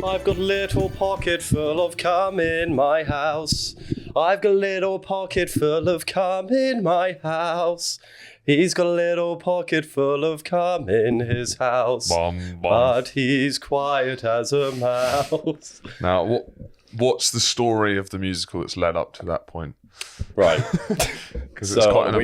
I've got a little pocket full of cum in my house. I've got a little pocket full of cum in my house. He's got a little pocket full of cum in his house. But he's quiet as a mouse. Now, what's the story of the musical that's led up to that point? Right. Because it's quite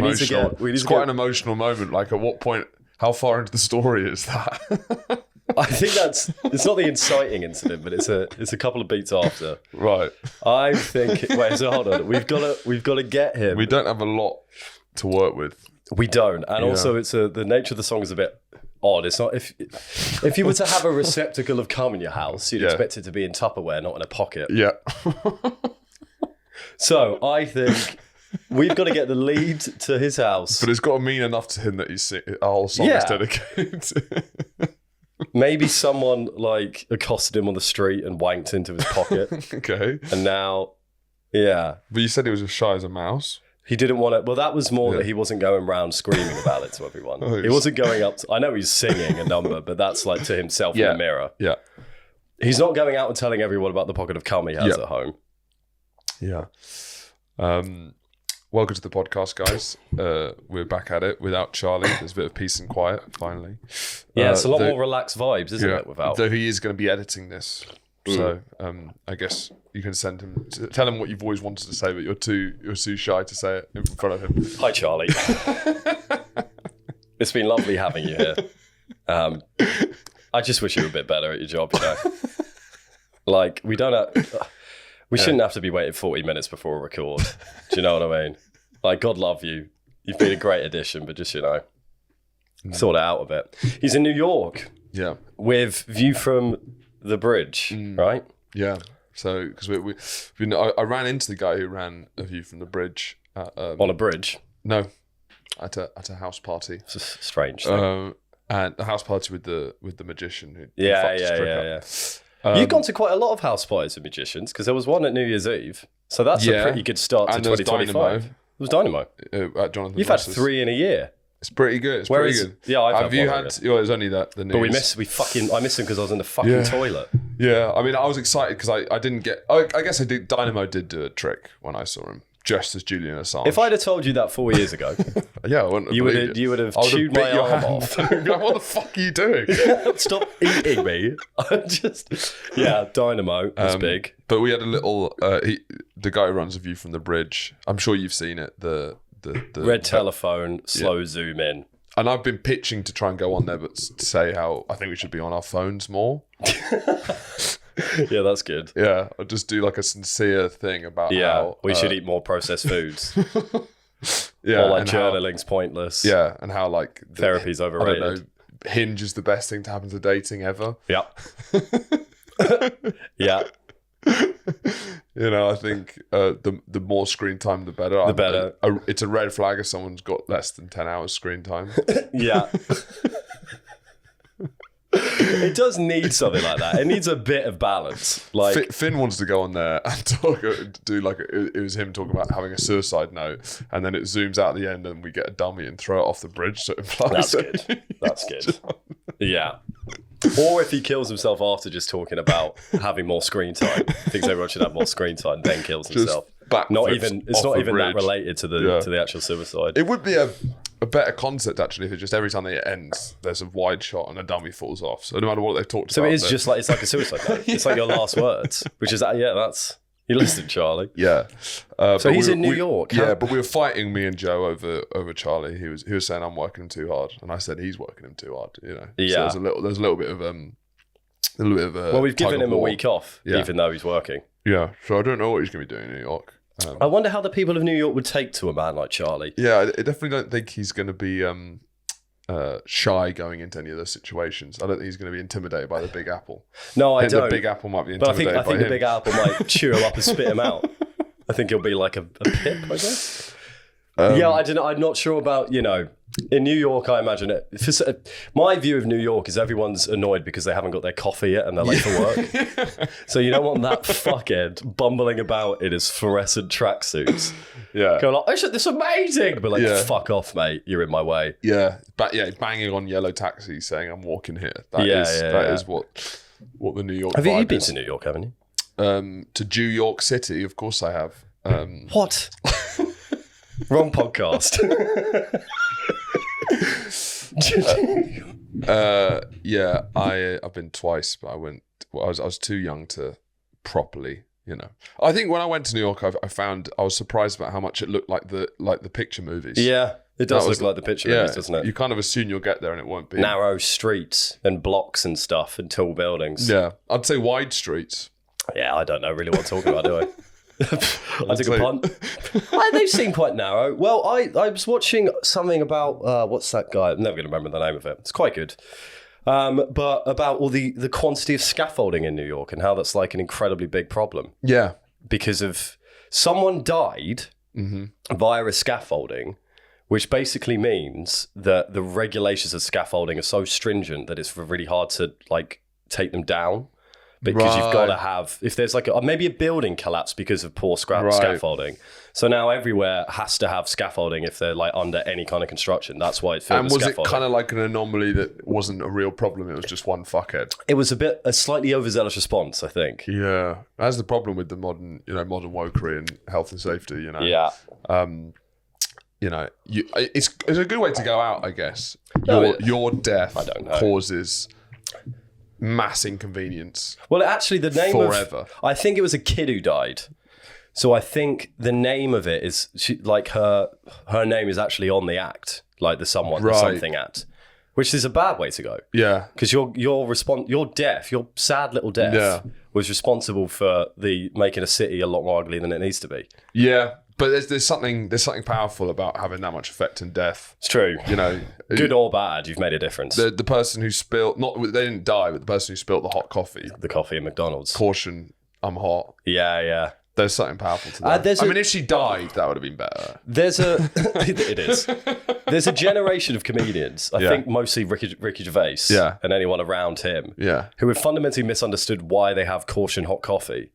an emotional moment. Like, at what point, how far into the story is that? I think it's not the inciting incident, but it's a couple of beats after. Right. I think. Wait, so hold on. We've got to get him. We don't have a lot to work with. We don't, and also the nature of the song is a bit odd. It's not if you were to have a receptacle of cum in your house, you'd expect it to be in Tupperware, not in a pocket. Yeah. So I think we've got to get the lead to his house, but it's got to mean enough to him that a whole song is dedicated to. Maybe someone like accosted him on the street and wanked into his pocket. Okay. And now, yeah. But you said he was as shy as a mouse. He didn't want it. Well, that was more that he wasn't going around screaming about it to everyone. He wasn't going up to, I know he's singing a number, but that's like to himself in the mirror. Yeah. He's not going out and telling everyone about the pocket of cum he has at home. Yeah. Welcome to the podcast, guys. We're back at it without Charlie. There's a bit of peace and quiet, finally. Yeah, it's a lot more relaxed vibes, isn't it, without... Though he is going to be editing this. So I guess you can tell him what you've always wanted to say, but you're too shy to say it in front of him. Hi, Charlie. It's been lovely having you here. I just wish you were a bit better at your job, you know. Like, we shouldn't have to be waiting 40 minutes before a record. Do you know what I mean? Like, God love you. You've been a great addition, but just, sort it out a bit. He's in New York. Yeah. With view from the bridge, right? Yeah. So, because I ran into the guy who ran a view from the bridge. On a bridge? No. At a house party. It's a strange thing. And a house party with the magician who Yeah. You've gone to quite a lot of house parties with magicians, because there was one at New Year's Eve. So that's a pretty good start to 2025. It was Dynamo. At Jonathan You've Ross's. had 3 in a year. It's pretty good. It's pretty good. Yeah, I've had one. There's only the news. But I missed him because I was in the fucking toilet. Yeah, I mean, I was excited because I didn't get... I guess Dynamo did do a trick when I saw him, just as Julian Assange. If I'd have told you that 4 years ago... I wouldn't have you would have chewed my arm off. What the fuck are you doing? Stop eating me. Dynamo was big. But we had a little... the guy who runs a view from the bridge, I'm sure you've seen it, the red telephone, slow zoom in. And I've been pitching to try and go on there, but to say how I think we should be on our phones more. Yeah, that's good. Yeah, I'll just do like a sincere thing about how... we should eat more processed foods. Yeah. Or like journaling's pointless. Yeah, and how like... Therapy's overrated. I don't know, Hinge is the best thing to happen to dating ever. Yeah. Yeah. I think the more screen time, the better. The better. It's a red flag if someone's got less than 10 hours screen time. Yeah. It does need something like that. It needs a bit of balance. Like Finn wants to go on there and it was him talking about having a suicide note, and then it zooms out at the end and we get a dummy and throw it off the bridge. So it implies That's good. Yeah. Or if he kills himself after just talking about having more screen time, thinks everyone should have more screen time, then kills himself. It's not even that related to the actual suicide. It would be a better concept actually if it just every time it ends, there's a wide shot and a dummy falls off. So no matter what they've talked about. So it is just like it's like a suicide note. It's like your last words, which is that's. You listened, Charlie. Yeah. So he's in New York. Yeah, but we were fighting, me and Joe, over Charlie. He was saying I'm working him too hard, and I said he's working him too hard. Yeah. So there's a little bit of well, we've given him a week off, even though he's working. Yeah. So I don't know what he's going to be doing in New York. I wonder how the people of New York would take to a man like Charlie. Yeah, I definitely don't think he's going to be shy going into any of those situations. I don't think he's going to be intimidated by the Big Apple. No, I don't. The Big Apple might be intimidated but I think by the Big Apple might chew him up and spit him out. I think he'll be like a pip, I guess. I don't know. I'm not sure about, in New York, I imagine it. My view of New York is everyone's annoyed because they haven't got their coffee yet and they're late for work. So you don't want that fuckhead bumbling about in his fluorescent tracksuits. Yeah. Going like, this is amazing. But fuck off, mate. You're in my way. Yeah. Banging on yellow taxis saying I'm walking here. That is what what the New York Have vibe you been is. to New York, haven't you? To New York City, of course I have. What? Wrong podcast. Yeah, I've been twice, but I was too young to properly, you know. I think when I went to New York, I was surprised about how much it looked like the picture movies. Yeah, it does look like the picture movies, doesn't it? You kind of assume you'll get there and it won't be. Narrow streets and blocks and stuff and tall buildings. Yeah, I'd say wide streets. Yeah, I don't know really what I'm talking about, do I? I took a punt. They seem quite narrow. Well, I was watching something about, what's that guy? I'm never going to remember the name of it. It's quite good. But about all the quantity of scaffolding in New York and how that's like an incredibly big problem. Yeah. Because of someone died via a scaffolding, which basically means that the regulations of scaffolding are so stringent that it's really hard to like take them down. Because you've got to have, if there's like maybe a building collapsed because of poor scaffolding. So now everywhere has to have scaffolding if they're like under any kind of construction. That's why it's filled with scaffolding. And was it kind of like an anomaly that wasn't a real problem? It was just one fuckhead. It was a slightly overzealous response, I think. Yeah, that's the problem with the modern wokery and health and safety. You know. Yeah. It's a good way to go out, I guess. Your death causes mass inconvenience. Well, actually, the name forever. I think it was a kid who died. So I think the name of it is her name is actually on the act, like the something act, which is a bad way to go. Yeah, because your death, your sad little death, was responsible for making a city a lot more ugly than it needs to be. Yeah. But there's something powerful about having that much effect in death. It's true. You know, good or bad, you've made a difference. The person who spilled, they didn't die, but the person who spilled the hot coffee. The coffee at McDonald's. Caution, I'm hot. Yeah. There's something powerful to that. If she died, that would have been better. It is. There's a generation of comedians, I think mostly Ricky Gervais and anyone around him, who have fundamentally misunderstood why they have caution hot coffee.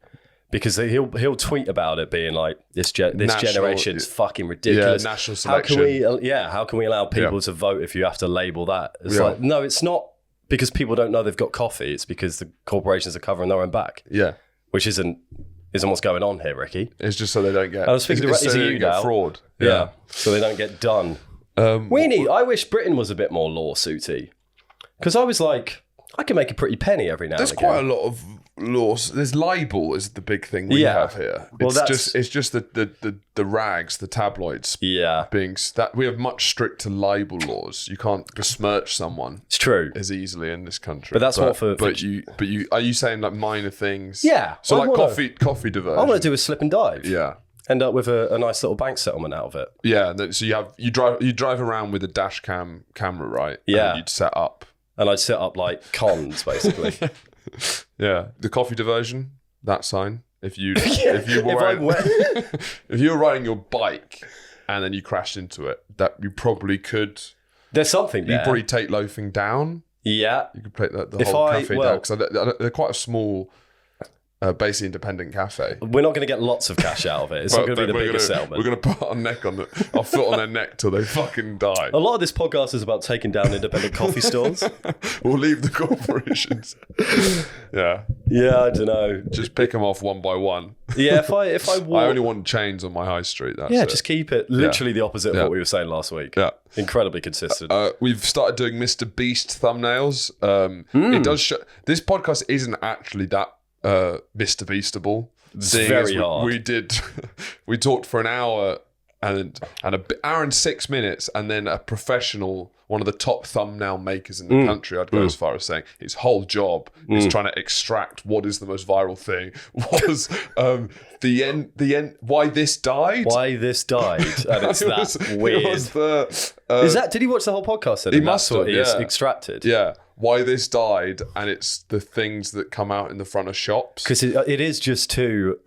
Because he'll tweet about it being like, this generation's fucking ridiculous. Yeah, national selection. How can we allow people to vote if you have to label that? It's like, no, it's not because people don't know they've got coffee. It's because the corporations are covering their own back. Yeah. Which isn't what's going on here, Ricky. It's just so they don't get... I was speaking to you now. Fraud. Yeah. So they don't get done. I wish Britain was a bit more lawsuity. Because I was like, I can make a pretty penny every now and again. There's quite a lot of laws. There's libel is the big thing we have here. It's just the rags, the tabloids. Yeah, being that we have much stricter libel laws. You can't besmirch someone. It's true as easily in this country. But that's not for. But you are you saying like minor things? Yeah. So like coffee diversion. I want to do a slip and dive. Yeah. End up with a nice little bank settlement out of it. Yeah. So you drive around with a dash camera, right? Yeah. And you'd set up. And I'd set up like cons basically. Yeah, the coffee diversion, that sign. If you were riding your bike and then you crashed into it, that you probably could. There's something there. You'd probably take loafing down. Yeah, you could take the whole cafe down because they're quite a small. Basically independent cafe. We're not going to get lots of cash out of it. It's not going to be the biggest settlement. We're going to put our foot on their neck till they fucking die. A lot of this podcast is about taking down independent coffee stores. We'll leave the corporations. Yeah. Yeah, I don't know. Just pick them off one by one. Yeah, if I walk... I only want chains on my high street. That's it. Just keep it literally the opposite of what we were saying last week. Yeah. Incredibly consistent. We've started doing Mr. Beast thumbnails. It does show... This podcast isn't actually that Mr. Beastable. It's very hard. We talked for an hour and an hour and 6 minutes, and then a professional, one of the top thumbnail makers in the country, I'd go as far as saying his whole job is trying to extract what is the most viral thing. Was the end why this died? Why this died? And it's weird. It was did he watch the whole podcast then? He must have, extracted. Yeah. Why this died, and it's the things that come out in the front of shops. Because it is just two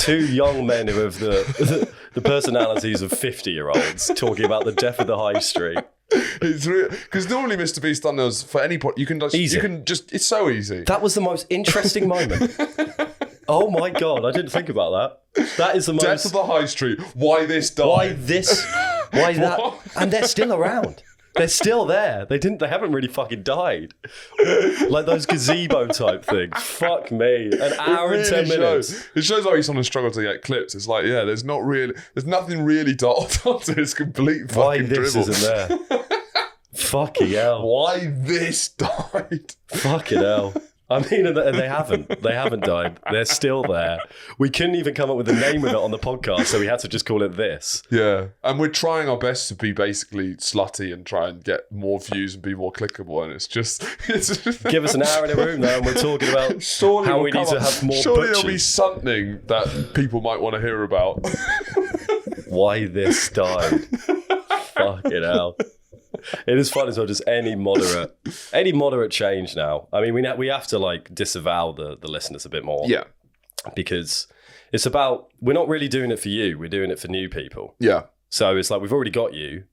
young men who have the personalities of 50-year-olds talking about the death of the high street. It's real because normally Mr. Beast thumbnails for any point you can just it's so easy. That was the most interesting moment. Oh my god, I didn't think about that. That is the most death of the high street. Why this died? Why that? And they're still around. They're still there. They haven't really fucking died. Like those gazebo type things. Fuck me. An hour and 10 minutes. It shows how he's on a struggle to get clips. It's like, yeah, there's nothing really to hold on to. It's complete fucking Why this dribble. isn't there? Fucking hell. Why this died? Fucking hell. I mean, and they haven't. They haven't died. They're still there. We couldn't even come up with a name of it on the podcast, so we had to just call it this. Yeah. And we're trying our best to be basically slutty and try and get more views and be more clickable. And it's just... Give us an hour in a room now and we're talking about how we need to have more Surely butchers. there'll be something that people might want to hear about. Why this died. Fucking hell. It is fun as well, just any moderate change now. I mean, we have to like disavow the listeners a bit more. Yeah. Because it's about, we're not really doing it for you, we're doing it for new people. Yeah. So it's like, we've already got you.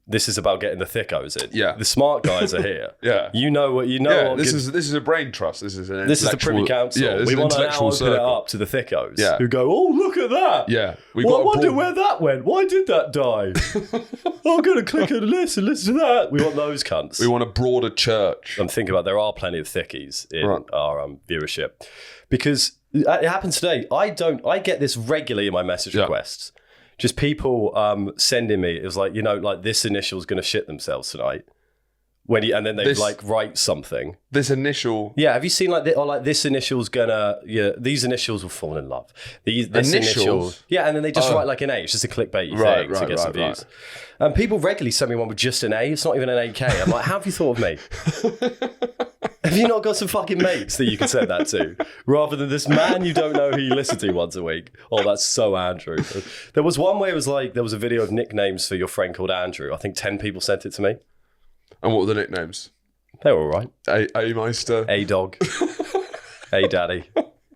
This is about getting the thickos in. Yeah. The smart guys are here. Yeah. You know what, Yeah, this is a brain trust. This is the Privy Council. Yeah, we want to now open circle. it up to the thickos. Yeah. Who go, oh, look at that. Yeah. Well, I wonder where that went. Why did that die? I'm going to click on this and listen to that. We want those cunts. We want a broader church. I'm thinking about, there are plenty of thickies in Right. our viewership. Because it happened today. I get this regularly in my message requests. Just people sending me, it was like, like this initial's going to shit themselves tonight. And then they like write something. This initial... Yeah, have you seen like, this initial's gonna, these initials will fall in love. This initial, yeah, and then they just write like an A. It's just a clickbait thing to get some views. And people regularly send me one with just an A. It's not even an AK. I'm like, how have you thought of me? Have you not got some fucking mates that you can send that to? Rather than this man you don't know who you listen to once a week. Oh, that's so Andrew. There was one where it was like, there was a video of nicknames for your friend called Andrew. I think 10 people sent it to me. And what were the nicknames? They were all right. A-Meister. A-Dog. A-Daddy.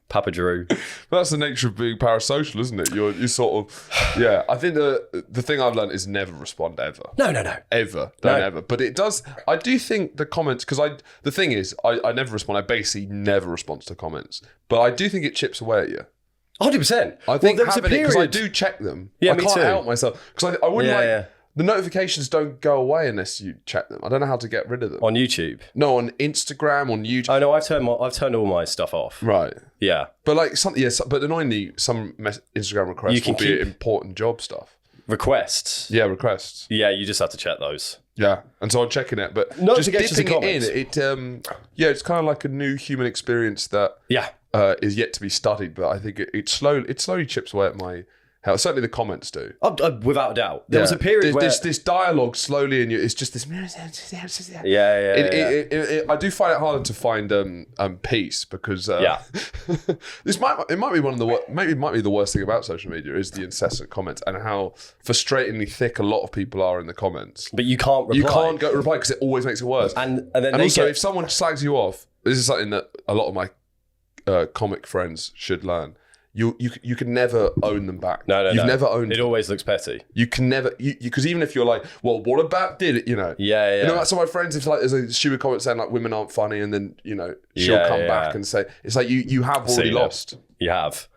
Papa Drew. That's the nature of being parasocial, isn't it? You sort of... Yeah, I think the thing I've learned is never respond ever. No. Ever. Don't ever. But it does... I do think the comments... Because the thing is, I never respond. I basically never respond to comments. But I do think it chips away at you. 100%. I think there was having it... Because I do check them. Yeah, I me can't too. help myself. Because I wouldn't Yeah. The notifications don't go away unless you check them. I don't know how to get rid of them. On YouTube? No, on Instagram, on YouTube. Oh, no, I've turned all my stuff off. Right. Yeah. But like but annoyingly, some Instagram requests will be important job stuff. Requests? Yeah, requests. Yeah, you just have to check those. Yeah, and so I'm checking it, but just dipping it in, it's kind of like a new human experience that is yet to be studied. But I think it slowly chips away at my health. Certainly the comments do. Without a doubt. There was a period where... This dialogue slowly, and it's just this... Yeah. I do find it harder to find peace because... it might be the worst thing about social media is the incessant comments and how frustratingly thick a lot of people are in the comments. But you can't reply. You can't go reply because it always makes it worse. And also, if someone slags you off, this is something that a lot of my comic friends should learn. You can never own them back. No. You've never owned it. Them. Always looks petty. You can never, because even if you're like, well, what about did it, Yeah. You know, like some of my friends, if like there's a stupid comment saying like women aren't funny, and then she'll come back and say, it's like you have already lost. You have.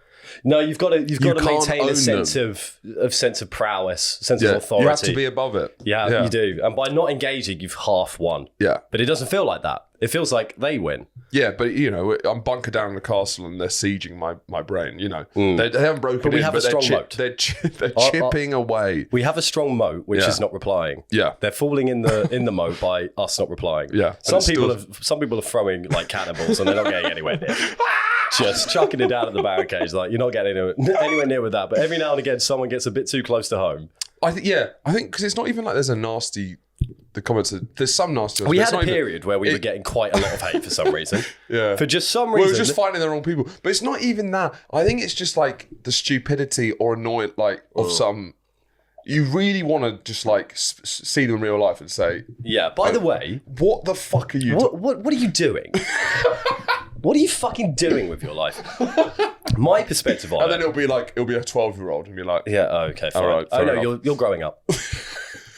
No, you've got to maintain a sense of prowess, sense of authority. You have to be above it. Yeah, you do. And by not engaging, you've half won. Yeah. But it doesn't feel like that. It feels like they win. Yeah, but I'm bunkered down in the castle and they're sieging my brain. They haven't broken but we in, have but a strong moat. They're chipping away. We have a strong moat, which is not replying. Yeah, they're falling in the moat by us not replying. Yeah, some people are throwing like cannonballs and they're not getting anywhere near. Just chucking it down at the barricades, like you're not getting anywhere near with that. But every now and again, someone gets a bit too close to home. I think because it's not even like there's a nasty. The comments, there's some nasty. We had a period where we were getting quite a lot of hate for some reason. Yeah. For just some reason. We were just finding the wrong people. But it's not even that. I think it's just like the stupidity or annoyance of some... You really want to just like see them in real life and say... Yeah, by the way... What the fuck are you... What are you doing? What are you fucking doing with your life? My perspective on it... And then it'll be a 12-year-old and be like... Yeah, okay, fine. All right, oh, no, you're growing up.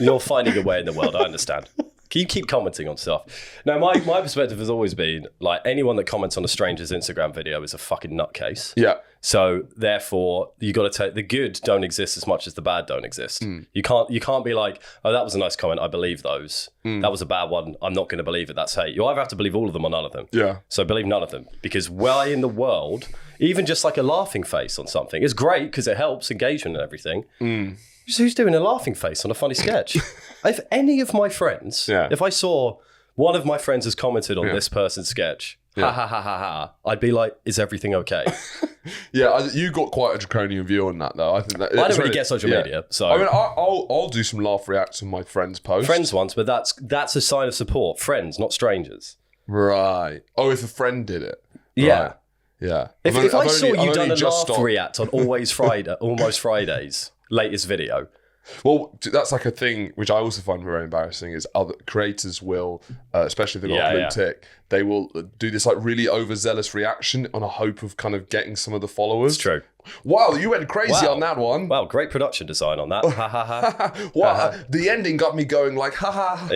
You're finding a way in the world, I understand. Can you keep commenting on stuff? No, my perspective has always been, like, anyone that comments on a stranger's Instagram video is a fucking nutcase. Yeah. So therefore, you got to take the good don't exist as much as the bad don't exist. You can't be like, oh, that was a nice comment, I believe those. That was a bad one, I'm not going to believe it. That's hate. You either have to believe all of them or none of them. Yeah. So believe none of them, because why in the world, even just like a laughing face on something is great because it helps engagement and everything. Who's doing a laughing face on a funny sketch? If any of my friends, if I saw one of my friends has commented on this person's sketch, ha ha ha ha ha, I'd be like, is everything okay? You got quite a draconian view on that, though. I think that I don't really get social media, so I mean, I'll do some laugh reacts on my friends' posts. Friends once, but that's a sign of support. Friends, not strangers. Right. Oh, if a friend did it. Yeah. Right. Yeah. If I saw you done a laugh react on Almost Fridays latest video. Well, that's like a thing which I also find very embarrassing is other creators will, especially if they've got a blue tick, they will do this like really overzealous reaction on a hope of kind of getting some of the followers. It's true. Wow, you went crazy on that one. Wow, great production design on that. Ha ha ha. Wow, the ending got me going like ha ha.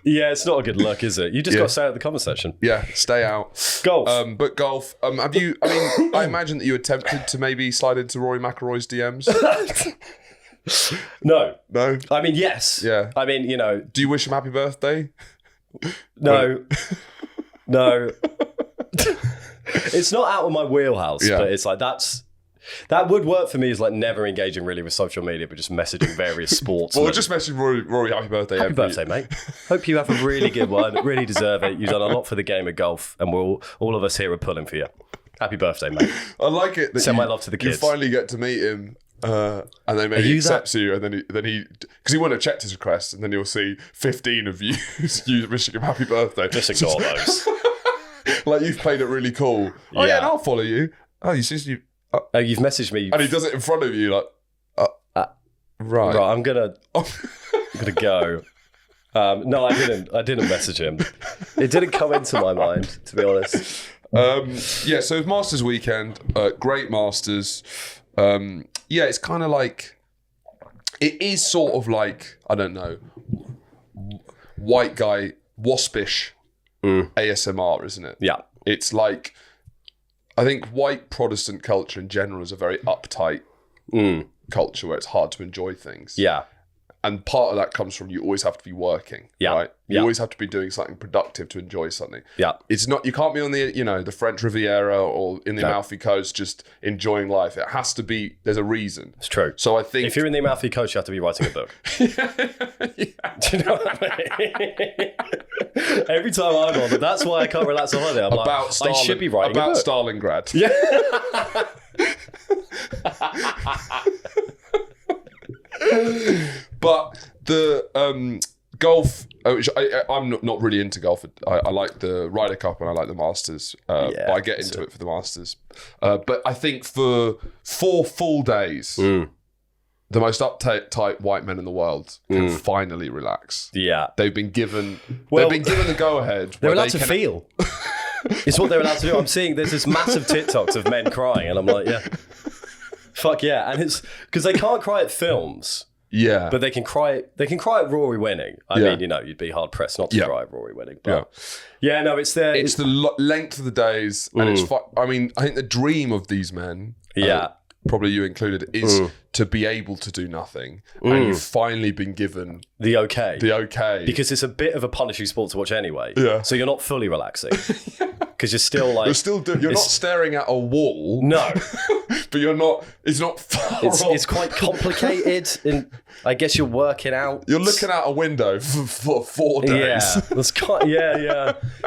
Yeah, it's not a good look, is it? You just got to stay out of the comment section. Yeah, stay out. Golf. But golf, have you, I imagine that you attempted to maybe slide into Rory McIlroy's DMs? No. No? I mean, yes. Yeah. I mean, you know. Do you wish him happy birthday? No. No. It's not out of my wheelhouse, but it's like that would work for me as like never engaging really with social media, but just messaging various sports. Well, just messaging Rory happy birthday. Happy birthday, mate. Hope you have a really good one. Really deserve it. You've done a lot for the game of golf, and all of us here are pulling for you. Happy birthday, mate. I like it that send my love to the kids. You finally get to meet him, and then maybe he accepts you, and then he because he wouldn't have checked his request, and then you'll see 15 of you wishing him happy birthday. Just ignore those. Like you've played it really cool. Oh yeah, and I'll follow you. Oh, you see you. Oh, you've messaged me, and he does it in front of you, like, right. I'm gonna go. No, I didn't message him. It didn't come into my mind, to be honest. So Masters weekend, great Masters. It's kind of like, it is sort of like, I don't know, white guy, waspish ASMR, isn't it? Yeah. It's like, I think white Protestant culture in general is a very uptight culture where it's hard to enjoy things. Yeah. And part of that comes from you always have to be working, right? You always have to be doing something productive to enjoy something. Yeah. It's not, you can't be on the, the French Riviera or in the Amalfi Coast just enjoying life. It has to be, there's a reason. It's true. So I think... If you're in the Amalfi Coast, you have to be writing a book. Do you know what I mean? Every time I'm on, but that's why I can't relax on holiday. I'm like, I should be writing a book. About Stalingrad. Yeah. But the golf, which I'm not really into golf. I like the Ryder Cup and I like the Masters. But I get into it for the Masters. But I think for 4 full days, the most uptight white men in the world can finally relax. Yeah, they've been given the go ahead. They're allowed to feel. It's what they're allowed to do. I'm seeing there's this massive TikToks of men crying, and I'm like, yeah. Fuck yeah, and it's because they can't cry at films. Yeah, but they can cry. They can cry at Rory winning. I mean, you'd be hard pressed not to cry at Rory winning. But no, it's there. It's the length of the days, and it's. I mean, I think the dream of these men, probably you included, is to be able to do nothing, and you've finally been given the okay. Because it's a bit of a punishing sport to watch anyway. Yeah, so you're not fully relaxing because you're still like you're not staring at a wall. No. But you're not. It's not far. It's quite complicated, and I guess you're working out. You're looking out a window for 4 days. Yeah, that's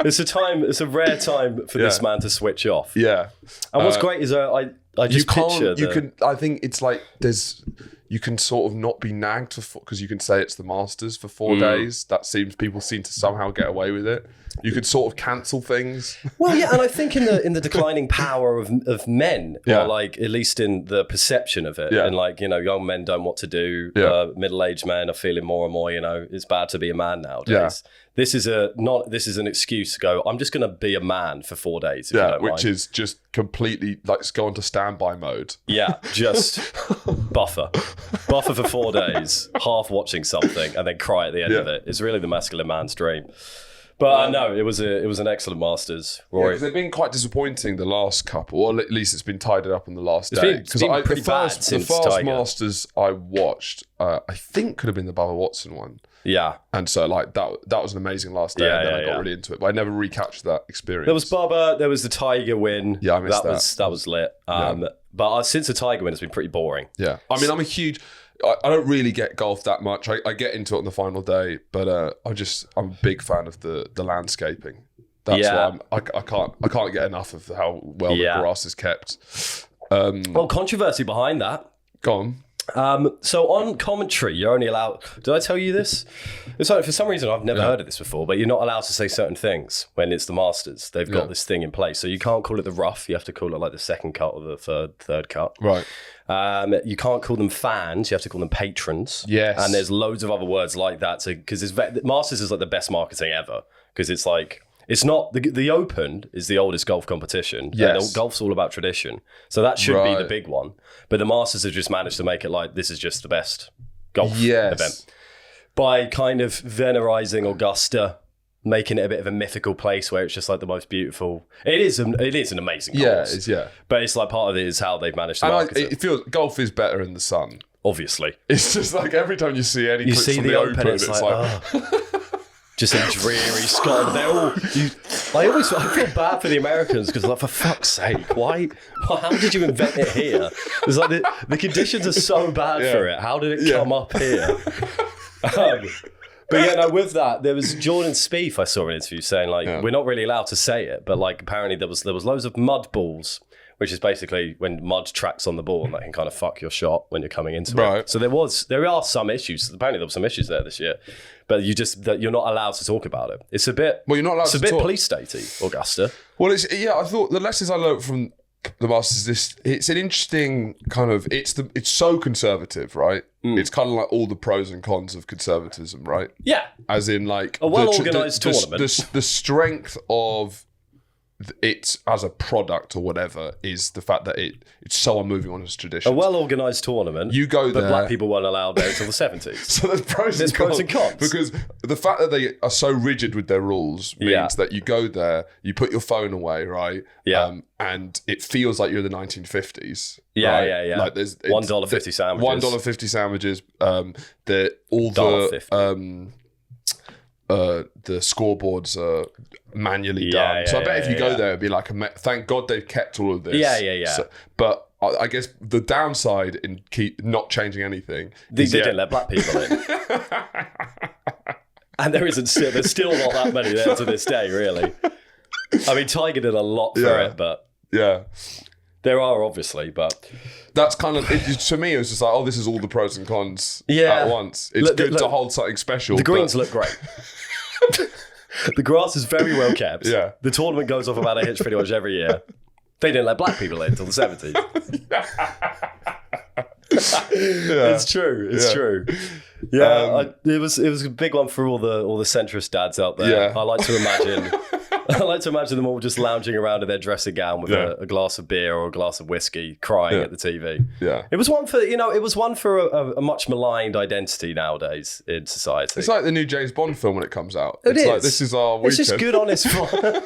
It's a time. It's a rare time for this man to switch off. Yeah. And what's great is I just picture. You can. I think it's like there's. You can sort of not be nagged for because you can say it's the Masters for 4 days. People seem to somehow get away with it. You could sort of cancel things. Well, yeah, and I think in the declining power of men, or like at least in the perception of it, and like young men don't know what to do. Middle-aged men are feeling more and more. It's bad to be a man nowadays. Yeah. This is an excuse to go. I'm just going to be a man for 4 days. If you don't which mind. Is just completely like go into standby mode. Yeah, just buffer for 4 days, half watching something, and then cry at the end of it. It's really the masculine man's dream. But no, it was an excellent Masters, Rory. Yeah, they've been quite disappointing the last couple, or at least it's been tidied up on the last day. It's been pretty bad since the first Tiger. Masters I watched, I think could have been the Bubba Watson one. Yeah. And so like that was an amazing last day, and then I got really into it. But I never recaptured that experience. There was Bubba, there was the Tiger win. Yeah, I missed that. That was lit. But since the Tiger win, it's been pretty boring. Yeah. I mean, I don't really get golf that much. I get into it on the final day, but I'm a big fan of the landscaping. That's why I can't get enough of how well the grass is kept. Well, controversy behind that. Go on. So on commentary, you're only allowed. Did I tell you this? So for some reason, I've never heard of this before. But you're not allowed to say certain things when it's the Masters. They've got this thing in place, so you can't call it the rough. You have to call it like the second cut or the third cut. Right. You can't call them fans. You have to call them patrons. Yes. And there's loads of other words like that. So because Masters is like the best marketing ever, because it's like. It's not the Open is the oldest golf competition. Yes. Golf's all about tradition, so that should be the big one. But the Masters have just managed to make it like this is just the best golf event by kind of venerizing Augusta, making it a bit of a mythical place where it's just like the most beautiful. It is an amazing course. But it's like part of it is how they've managed to market it. It feels golf is better in the sun. Obviously, it's just like every time you see any clips from the Open, it's like just in dreary Scotland. They're all. I feel bad for the Americans because, like, for fuck's sake, why? How did you invent it here? It's like the conditions are so bad for it. How did it come up here? But yeah, no. With that, there was Jordan Spieth. I saw an interview saying like we're not really allowed to say it, but like apparently there was loads of mud balls. Which is basically when mud tracks on the ball and that can kind of fuck your shot when you're coming into it. So there are some issues. Apparently there were some issues there this year, but you're not allowed to talk about it. It's a bit. Well, you're not allowed to talk. It's a bit police statey, Augusta. Well, I thought the lessons I learned from the Masters it's an interesting kind of it's so conservative, right? It's kind of like all the pros and cons of conservatism, right? Yeah. As in like a well-organized tournament. The strength of it as a product or whatever is the fact that it's so unmoving on its tradition. A well-organised tournament. You go there. But black people weren't allowed there until the 70s. So there's pros and cons. Because the fact that they are so rigid with their rules means that you go there, you put your phone away, right? Yeah. And it feels like you're the 1950s. Yeah, right? yeah. Like there's $1.50 sandwiches. $1.50 sandwiches. The scoreboards are manually done. So I bet if you go there, it'd be like, thank God they've kept all of this. Yeah. So, but I guess the downside in keep not changing anything. They didn't let black people in. And there's still not that many there to this day, really. I mean, Tiger did a lot for it, but there are obviously, but that's kind of to me. It was just like, oh, this is all the pros and cons at once. It's good to hold something special. The greens look great. The grass is very well kept. Yeah. The tournament goes off about a hitch pretty much every year. They didn't let black people in until the 70s. It's true. It's true. Yeah, it was a big one for all the centrist dads out there. Yeah. I like to imagine them all just lounging around in their dressing gown with a glass of beer or a glass of whiskey, crying at the TV. Yeah, it was one for a much maligned identity nowadays in society. It's like the new James Bond film when it comes out. It's like, this is our weekend. It's just good, honest fun.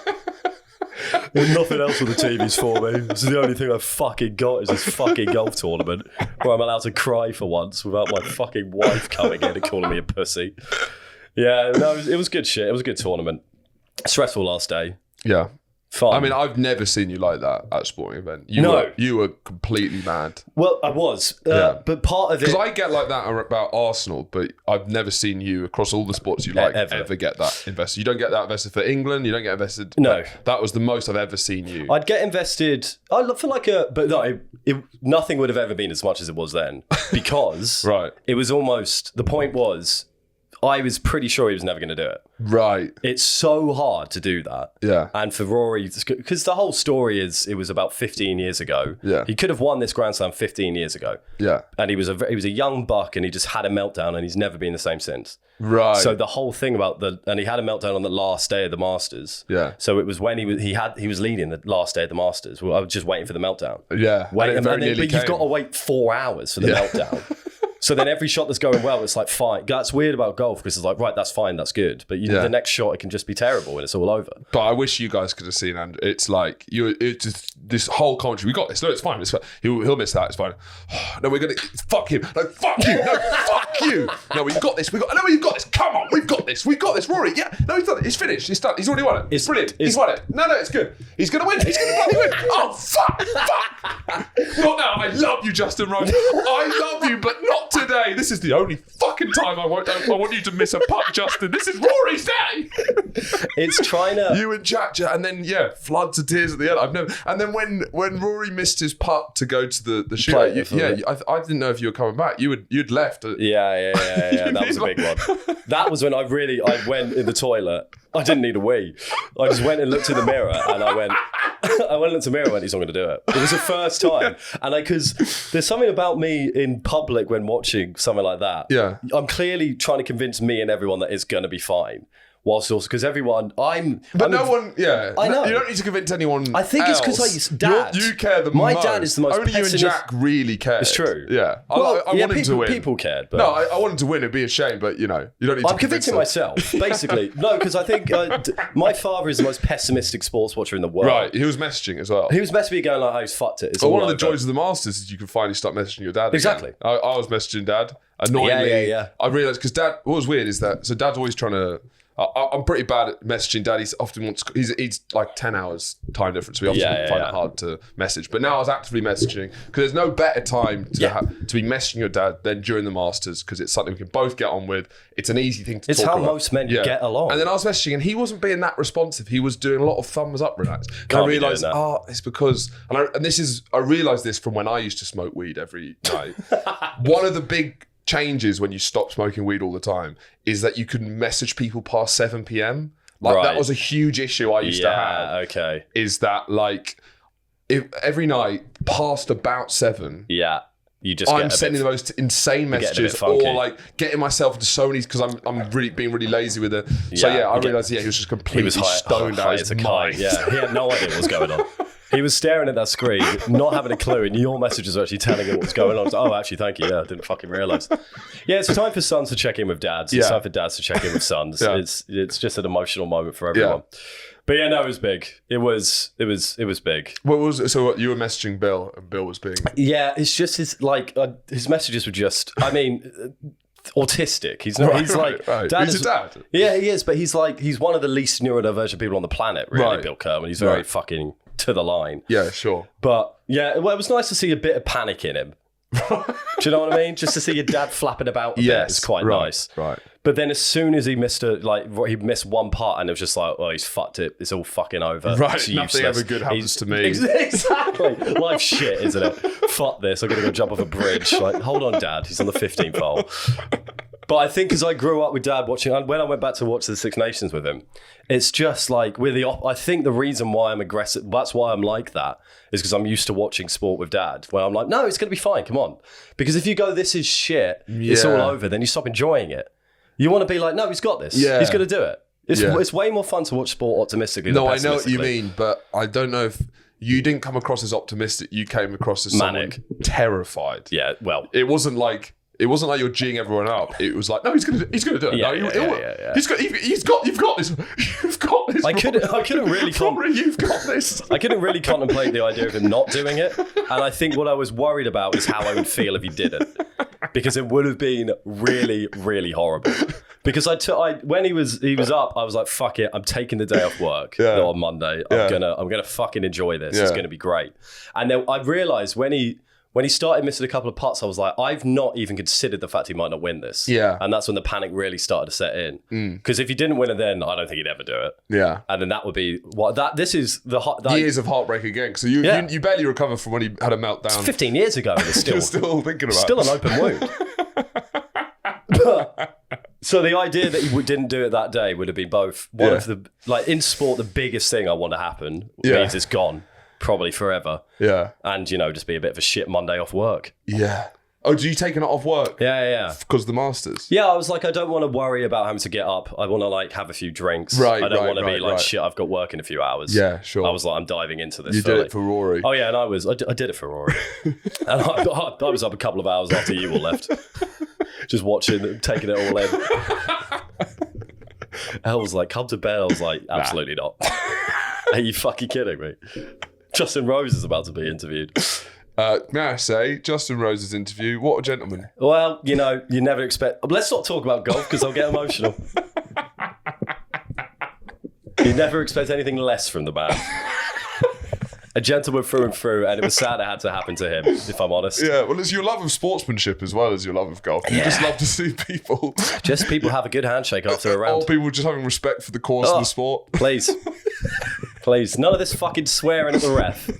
There's nothing else with the TVs for me. This is the only thing I've fucking got is this fucking golf tournament where I'm allowed to cry for once without my fucking wife coming in and calling me a pussy. Yeah, no, it was good shit. It was a good tournament. Stressful last day. Yeah. Fun. I mean, I've never seen you like that at a sporting event. You were completely mad. Well, I was. But part of it... Because I get like that about Arsenal, but I've never seen you, across all the sports you like, ever get that invested. You don't get that invested for England. You don't get invested... No. That was the most I've ever seen you. I'd get invested... I look for like a... But no, nothing would have ever been as much as it was then. Because it was almost... The point was... I was pretty sure he was never going to do it. Right. It's so hard to do that. Yeah. And for Rory, because the whole story is, it was about 15 years ago. Yeah. He could have won this Grand Slam 15 years ago. Yeah. And he was a young buck and he just had a meltdown and he's never been the same since. Right. So the whole thing about and he had a meltdown on the last day of the Masters. Yeah. So it was when he was leading the last day of the Masters. Well, I was just waiting for the meltdown. Yeah. But you've got to wait 4 hours for the meltdown. So then every shot that's going well, it's like, fine. That's weird about golf because it's like, right, that's fine, that's good. But the next shot, it can just be terrible and it's all over. But I wish you guys could have seen, and it's like, it's just this whole commentary. We got this. No, it's fine. It's fine. He'll miss that. It's fine. No, we're going to, fuck him. No, fuck you. No, fuck you. No, we've got this. No, we've got this. Come on, we've got this. We've got this. Rory, yeah. No, he's done it. He's finished. He's done. He's already won it. It's brilliant. He's won it. No, it's good. He's going to win. He's going to bloody win. Oh, fuck. Not now. I love you, Justin Rose. I love you, but not today. This is the only fucking time I want you to miss a putt, Justin. This is Rory's day. It's trying to... You and Jack, and then, floods of tears at the end. I've never... And then when Rory missed his putt to go to the shoot, I didn't know if you were coming back. You'd left. Yeah. That was a big one. That was when I went in the toilet. I didn't need a wee. I just went and looked in the mirror and I went and looked in the mirror and went, he's not going to do it. It was the first time. And because there's something about me in public when watching something like that. Yeah. I'm clearly trying to convince me and everyone that it's going to be fine. Whilst also, because everyone, I know. You don't need to convince anyone. I think else. It's because Dad. You care the my most. My dad is the most. Only you and Jack really care. It's true. Yeah. Well, I want him to win. People cared. But... No, I want him to win. It'd be a shame, but you don't need to. I'm convincing myself, basically. No, because I think my father is the most pessimistic sports watcher in the world. Right. He was messaging as well. He was messaging me going like, "Oh, he's fucked it." It's one of the joys of the Masters is you can finally start messaging your dad. Exactly. Again. I was messaging Dad. Annoyingly, yeah. I realised because Dad. What was weird is that Dad's always trying to. I'm pretty bad at messaging Dad. He's like 10 hours time difference. So we often find it hard to message. But now I was actively messaging because there's no better time to be messaging your dad than during the Masters because it's something we can both get on with. It's an easy thing to talk about. It's how most men get along. And then I was messaging and he wasn't being that responsive. He was doing a lot of thumbs up relax. And I realised, it's because, I realised this from when I used to smoke weed every night. One of the big changes when you stop smoking weed all the time is that you can message people past 7 p.m. That was a huge issue I used to have. Okay. Is that if every night past about 7, you just I'm sending the most insane messages or getting myself into so many because I'm really being really lazy with it. So I realised he was just completely stoned out his mind. Yeah, he had no idea what was going on. He was staring at that screen, not having a clue, and your messages were actually telling him what was going on. Like, oh, actually, thank you. Yeah, I didn't fucking realise. Yeah, it's time for sons to check in with dads. It's time for dads to check in with sons. It's just an emotional moment for everyone. Yeah. But yeah, no, it was big. It was big. So you were messaging Bill, and Bill was being... Yeah, it's just his messages were just, autistic. He's not. He's like Dad. He's a dad. Yeah, he is. But he's one of the least neurodivergent people on the planet. Really, Bill Kerman. He's very fucking to the line. Yeah, sure. But yeah, it was nice to see a bit of panic in him. Do you know what I mean? Just to see your dad flapping about a bit is quite nice. Right. But then as soon as he missed he missed one part and it was just like, oh, he's fucked it. It's all fucking over. Right. It's nothing ever good happens to me. Exactly. Life's shit, isn't it? Fuck this. I'm going to go jump off a bridge. Hold on, Dad. He's on the 15th hole. But I think as I grew up with Dad watching, when I went back to watch the Six Nations with him, it's just like I think the reason why I'm aggressive, that's why I'm like that, is because I'm used to watching sport with Dad, where I'm like, no, it's going to be fine, come on. Because if you go, this is shit, it's all over, then you stop enjoying it. You want to be like, no, he's got this. Yeah. He's going to do it. It's way more fun to watch sport optimistically than pessimistically. No, I know what you mean, but I don't know if... You didn't come across as optimistic. You came across as manic, terrified. Yeah, well... It wasn't like you're G'ing everyone up. It was like, no, he's gonna do it. You've got this. You've got this. I couldn't really. You've got this. I couldn't really contemplate the idea of him not doing it, and I think what I was worried about is how I would feel if he didn't, because it would have been really, really horrible. Because when he was up, I was like, fuck it, I'm taking the day off work on Monday. I'm gonna fucking enjoy this. It's gonna be great. And then I realised when he started missing a couple of putts, I was like, I've not even considered the fact he might not win this. Yeah. And that's when the panic really started to set in. Because if he didn't win it then, I don't think he'd ever do it. Yeah. And then that would be... this is the... years of heartbreak again. So you barely recovered from when he had a meltdown. It's 15 years ago. And it's You're still thinking about it. Still an open wound. So the idea that he didn't do it that day would have been both... One of the... in sport, the biggest thing I want to happen means it's gone. Probably forever. Yeah. And, just be a bit of a shit Monday off work. Yeah. Oh, do you taking it off work? Yeah. Because of the Masters? Yeah, I was like, I don't want to worry about having to get up. I want to, have a few drinks. Right, I don't want to be shit, I've got work in a few hours. Yeah, sure. I was like, I'm diving into this. You did it for Rory. Oh, yeah, and I did it for Rory. And I was up a couple of hours after you all left. just watching, taking it all in. Elle was like, come to bed. I was like, absolutely not. Are you fucking kidding me? Justin Rose is about to be interviewed. May I say, Justin Rose's interview, what a gentleman. Well, you never expect... Let's not talk about golf because I'll get emotional. You never expect anything less from the man. A gentleman through and through, and it was sad it had to happen to him, if I'm honest. Yeah, well, it's your love of sportsmanship as well as your love of golf. You just love to see people... Just people have a good handshake after a round. Or people just having respect for the course of the sport. Please. Please. None of this fucking swearing at the ref.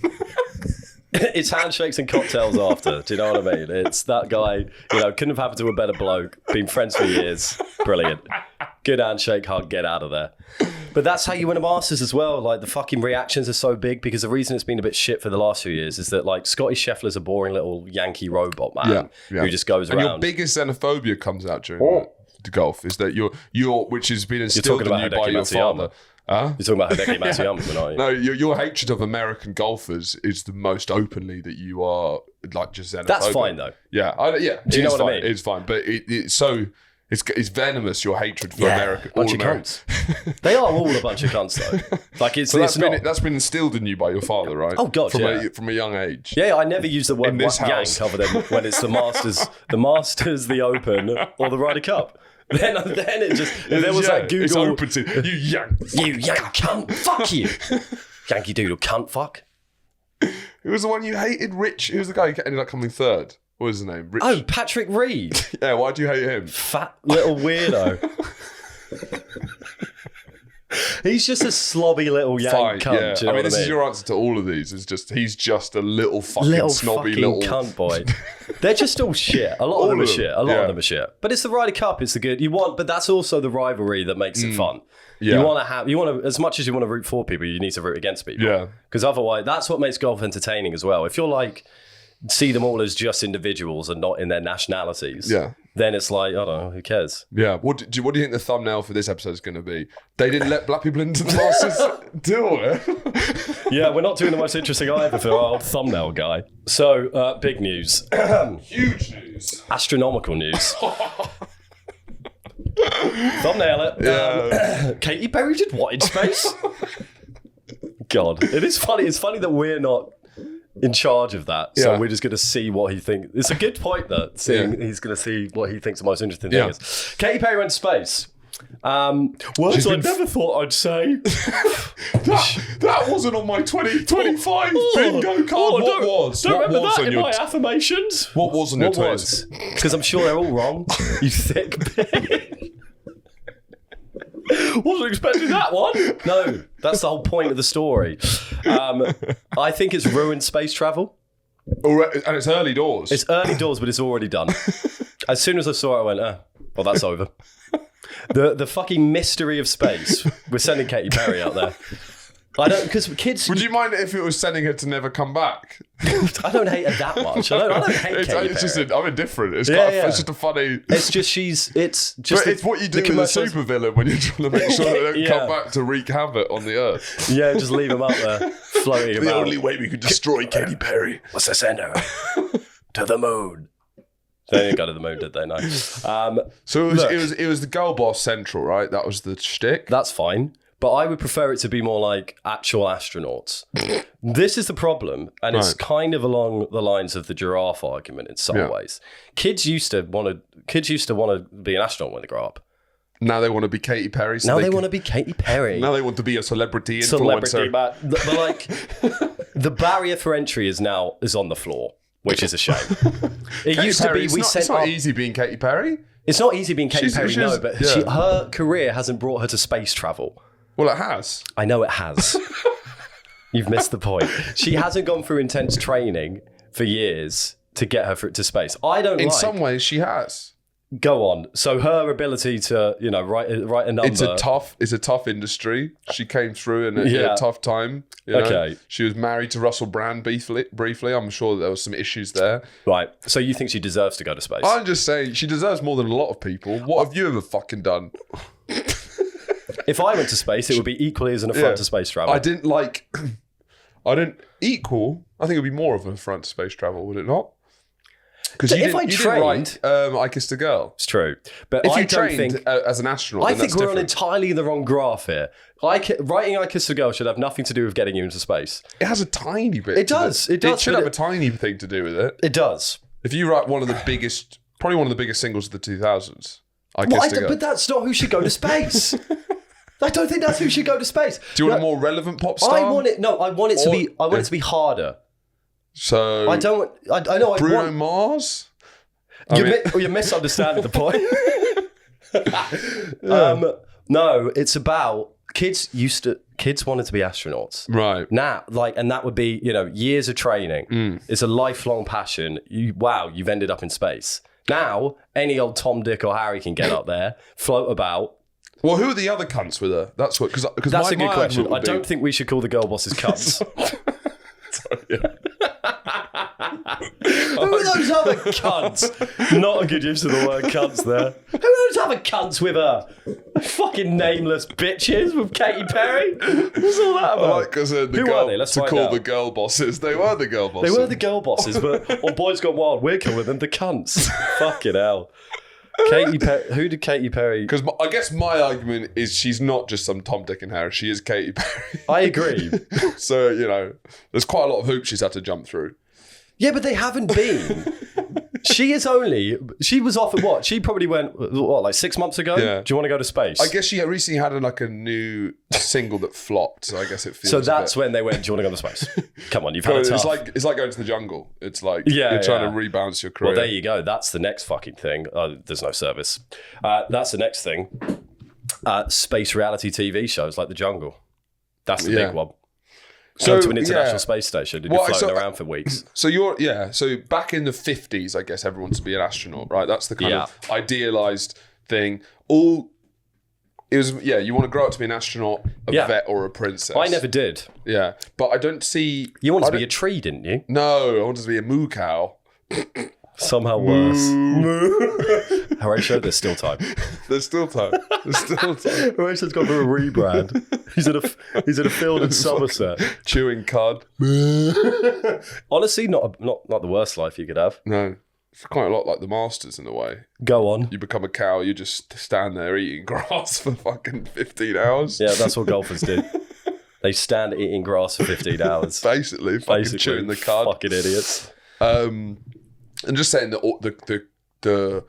It's handshakes and cocktails after. Do you know what I mean? It's that guy, couldn't have happened to a better bloke. Been friends for years. Brilliant. Good handshake, hug, get out of there. But that's how you win a Masters as well. Like, the fucking reactions are so big because the reason it's been a bit shit for the last few years is that, like, Scotty Scheffler's a boring little Yankee robot man who just goes around. And your biggest xenophobia comes out during the golf is that you're which has been instilled in you by your father. You're talking about Hideki Matsuyama, aren't you? No, your hatred of American golfers is the most openly that you are, like, just xenophobic. That's fine, though. Yeah. Do you know what I mean? It's fine, but it's so... It's venomous, your hatred for America. Bunch of cunts. They are all a bunch of cunts, though. Like, that's been instilled in you by your father, right? Oh, God, from a young age. Yeah, I never use the word yank other than when it's the Masters, the Open, or the Ryder Cup. Then it just... There was that Google... It's open to... You yank. You yank cunt. Fuck you. Yankee Doodle cunt fuck. Who was the one you hated? Rich. Who was the guy who ended up coming third? What was his name? Rich. Oh, Patrick Reed. Yeah, why do you hate him? Fat little weirdo. He's just a slobby little yank cunt. Yeah. Do you know this is your answer to all of these. Is just he's just a little snobby little cunt boy. They're just all shit. A lot of them are shit. A lot of them are shit. But it's the Ryder Cup. It's the good but that's also the rivalry that makes it fun. Yeah. You want to, as much as you want to root for people, you need to root against people. Yeah. Because otherwise, that's what makes golf entertaining as well. If you're like, see them all as just individuals and not in their nationalities, then it's like, I don't know, who cares? Yeah. What do you think the thumbnail for this episode is going to be? They didn't let black people into the Masters deal with. Yeah, we're not doing the most interesting either for our old thumbnail guy. So, big news. Huge news. Astronomical news. Thumbnail it. Katy Perry did what in space? God, it is funny. It's funny that we're not in charge of that, so we're just going to see what he thinks. It's a good point that he's going to see what he thinks the most interesting thing is. Katy Perry went to space. Words I never thought I'd say. that wasn't on my 2025 bingo card. What was? Don't remember that in my affirmations. What was on your 20s? Because I'm sure they're all wrong. You thick bitch. Wasn't expecting that one. No, that's the whole point of the story. I think it's ruined space travel. And it's early doors. It's early doors, but it's already done. As soon as I saw it, I went, well, that's over. The fucking mystery of space. We're sending Katy Perry out there. I don't, because kids... Would you mind if it was sending her to never come back? I don't hate her that much. I don't hate Katy Perry. I'm indifferent. It's it's just a funny... It's just it's what you do with a supervillain when you're trying to make sure they don't come back to wreak havoc on the earth. Yeah, just leave them up there, floating about. The only way we could destroy Katy Perry was to send her to the moon. They didn't go to the moon, did they? No. So it was the girl boss central, right? That was the shtick. That's fine. But I would prefer it to be more like actual astronauts. This is the problem, and it's kind of along the lines of the giraffe argument in some ways. Kids used to want to be an astronaut when they grow up. Now they want to be Katy Perry. Now they want to be Katy Perry. Now they want to be a celebrity influencer. But like, the barrier for entry is on the floor, which is a shame. It's not easy being Katy Perry. It's not easy being Katy Perry, no, but her career hasn't brought her to space travel. Well, it has. I know it has. You've missed the point. She hasn't gone through intense training for years to get her to space. In some ways, she has. Go on. So her ability to, write a number. It's a tough industry. She came through in a tough time. Okay. She was married to Russell Brand briefly. I'm sure there was some issues there. Right. So you think she deserves to go to space? I'm just saying she deserves more than a lot of people. What have you ever fucking done? If I went to space, it would be equally as an affront to space travel. I think it would be more of an affront to space travel, would it not? Because So you if I didn't trained- write I Kissed a Girl. It's true. But If I you don't trained think... as an astronaut, I then think that's we're on different. entirely the wrong graph here. Writing I Kissed a Girl should have nothing to do with getting you into space. It has a tiny bit. It does. It should have a tiny thing to do with it. It does. If you write one of the biggest, probably one of the biggest singles of the 2000s, I Kissed a Girl. But that's not who should go to space. I don't think that's who should go to space. Do you want a more relevant pop star? I want it to be harder. So I don't. I know. Bruno Mars. You're misunderstanding the point. No, it's about kids wanted to be astronauts. Right. Now, and that would be, years of training. It's a lifelong passion. You've ended up in space. Now, any old Tom, Dick, or Harry can get up there, float about. Well, who are the other cunts with her? That's what. Because that's a good question. I don't think we should call the girl bosses cunts. Sorry, yeah. Who are those other cunts? Not a good use of the word cunts there. Who are those other cunts with her? Fucking nameless bitches with Katy Perry? What's all that about? I like because Who are they? Let's to find call out. the girl bosses. They were the girl bosses. They were the girl bosses, but on Boys Gone Wild, we're calling them the cunts. Fucking hell. Katy Perry. Who did Katy Perry? Because I guess my argument is she's not just some Tom, Dick, and Harry. She is Katy Perry. I agree. So there's quite a lot of hoops she's had to jump through. Yeah, but they haven't been. She was off at what? She probably went, like 6 months ago? Yeah. Do you want to go to space? I guess she recently had a new single that flopped, so I guess it feels so that's when they went, do you want to go to space? Come on, you've had a tough. It's like going to the jungle. It's like you're trying to rebalance your career. Well, there you go. That's the next fucking thing. There's no service. That's the next thing. Space reality TV shows like The Jungle. That's the big one. Go to an international space station and you're floating around for weeks. So so back in the 50s, I guess everyone to be an astronaut, right? That's the kind of idealized thing. You want to grow up to be an astronaut, a vet, or a princess. I never did. Yeah, but I don't see. You wanted to be a tree, didn't you? No, I wanted to be a moo cow. Somehow worse. Horatio, there's still time. There's still time. Horatio's gone for a rebrand. He's in a field in Somerset. Chewing cud. Honestly, not the worst life you could have. No. It's quite a lot like the Masters in a way. Go on. You become a cow, you just stand there eating grass for fucking 15 hours. Yeah, that's what golfers do. They stand eating grass for 15 hours. Basically, chewing the cud. Fucking idiots. And just saying that the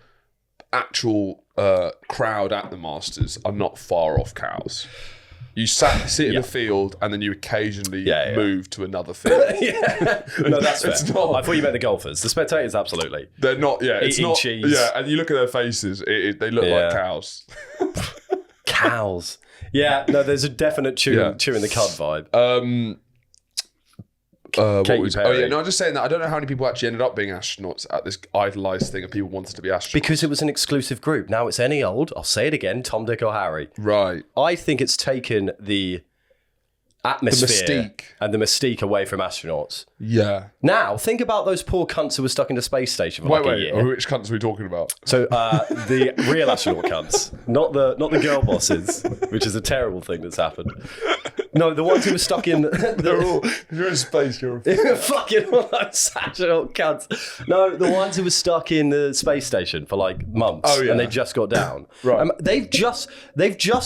actual crowd at the Masters are not far off cows. You sit in a field and then you occasionally move to another field. No, that's fair. I thought you meant the golfers. The spectators, absolutely. They're not, it's eating not, cheese. Yeah, and you look at their faces, they look like cows. Cows. Yeah, no, there's a definite chewing the cud vibe. Katy Perry. I'm just saying that I don't know how many people actually ended up being astronauts at this idolized thing of people wanted to be astronauts. Because it was an exclusive group. Now it's any old, I'll say it again, Tom, Dick, or Harry. Right. I think it's taken the atmosphere and the mystique away from astronauts. Yeah. Now, think about those poor cunts who were stuck in the space station for a year. Which cunts are we talking about? So the real astronaut cunts, not the girl bosses, which is a terrible thing that's happened. No, the ones who were stuck in... if you're in space, you're fucking all those astronaut cunts. No, the ones who were stuck in the space station for like months and they just got down. Right. They've just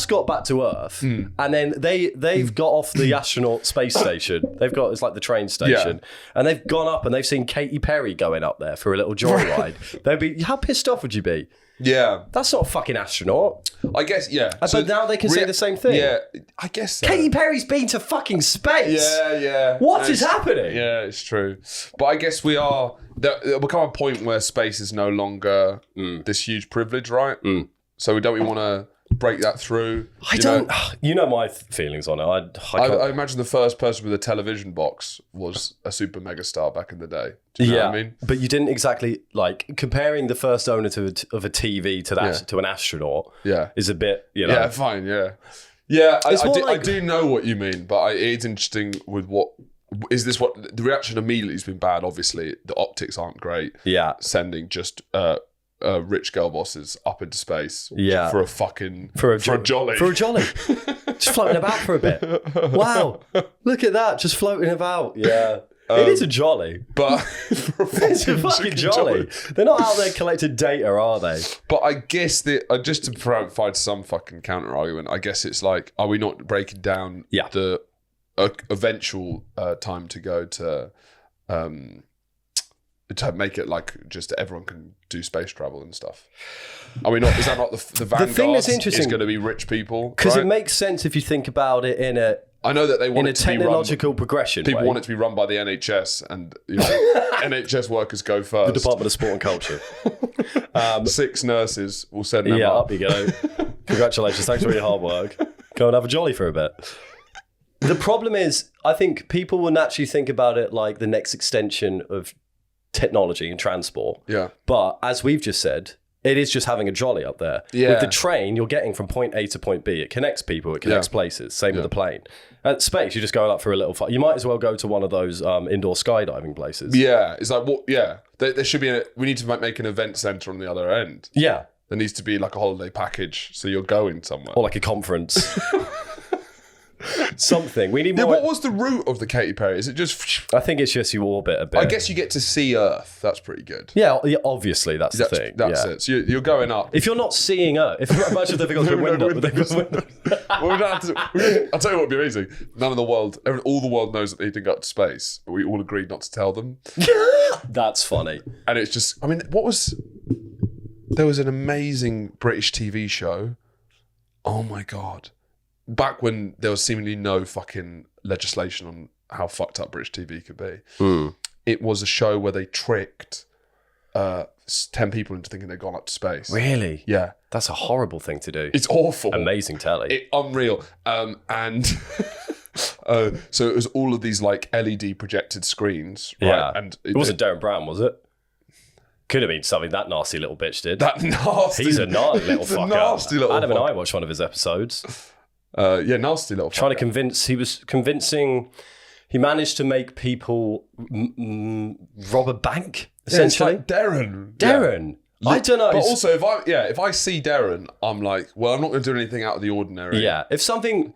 got back to Earth and then they've got off the astronaut space station. It's like the train station. And they've gone up and they've seen Katy Perry going up there for a little joyride. They'd be... How pissed off would you be? Yeah. That's not a fucking astronaut. I guess, yeah. But now they can say the same thing. Yeah, I guess so. Katy Perry's been to fucking space. Yeah. What is happening? Yeah, it's true. But I guess there'll become a point where space is no longer this huge privilege, right? So don't we want to break that through? You know my feelings on it. I imagine the first person with a television box was a super mega star back in the day. Do you know what I mean? But you didn't exactly comparing the first owner of a TV to an astronaut. Yeah, is a bit Yeah, fine. I do know what you mean, but it's interesting with what. Is this what the reaction immediately has been bad? Obviously, the optics aren't great. Yeah, sending just rich girl bosses up into space. Yeah, for a jolly. Just floating about for a bit. Wow, look at that, just floating about. Yeah. It is a jolly. But It's a fucking jolly. They're not out there collecting data, are they? But I guess just to provide some fucking counter argument, I guess it's like, are we not breaking down the eventual time to go to make it like just everyone can do space travel and stuff? Are we not? Is that not the vanguard? The thing that's interesting is going to be rich people, because right? it makes sense if you think about it in a. I know that they want in a technological progression. People want it to be run by the NHS, and NHS workers go first. The Department of Sport and Culture. 6 nurses will send them up you go. Congratulations, thanks for your hard work. Go and have a jolly for a bit. The problem is, I think people will naturally think about it like the next extension of technology and transport. Yeah. But as we've just said, it is just having a jolly up there. Yeah. With the train, you're getting from point A to point B. It connects people, it connects places. Same with the plane. At space, you're just going up for a little fun. You might as well go to one of those indoor skydiving places. Yeah. It's like, what? Yeah. There should be we need to make an event centre on the other end. Yeah. There needs to be like a holiday package, so you're going somewhere. Or like a conference. Something. We need more. What was the route of the Katy Perry? Is it just... I think it's just you orbit a bit. I guess you get to see Earth. That's pretty good. Yeah, obviously, that's the thing. That's it. So you're going up. If you're not seeing Earth, imagine if they go through a window. Well, we don't have to, I'll tell you what would be amazing. All the world knows that they didn't go up to space, but we all agreed not to tell them. That's funny. And it's just... I mean, there was an amazing British TV show. Oh my God. Back when there was seemingly no fucking legislation on how fucked up British TV could be. It was a show where they tricked 10 people into thinking they'd gone up to space. Really? Yeah. That's a horrible thing to do. It's awful. Amazing telly. Unreal. And so it was all of these like LED projected screens. Right? Yeah. And it wasn't Derren Brown, was it? Could have been something that nasty little bitch did. That nasty. He's a gnarly little fucker. Nasty little Adam and I watched one of his episodes. Nasty little Trying to convincing, he managed to make people rob a bank, essentially. Yeah, it's like Derren. Yeah. I don't know. But also, if I see Derren, I'm like, well, I'm not going to do anything out of the ordinary. Yeah. If something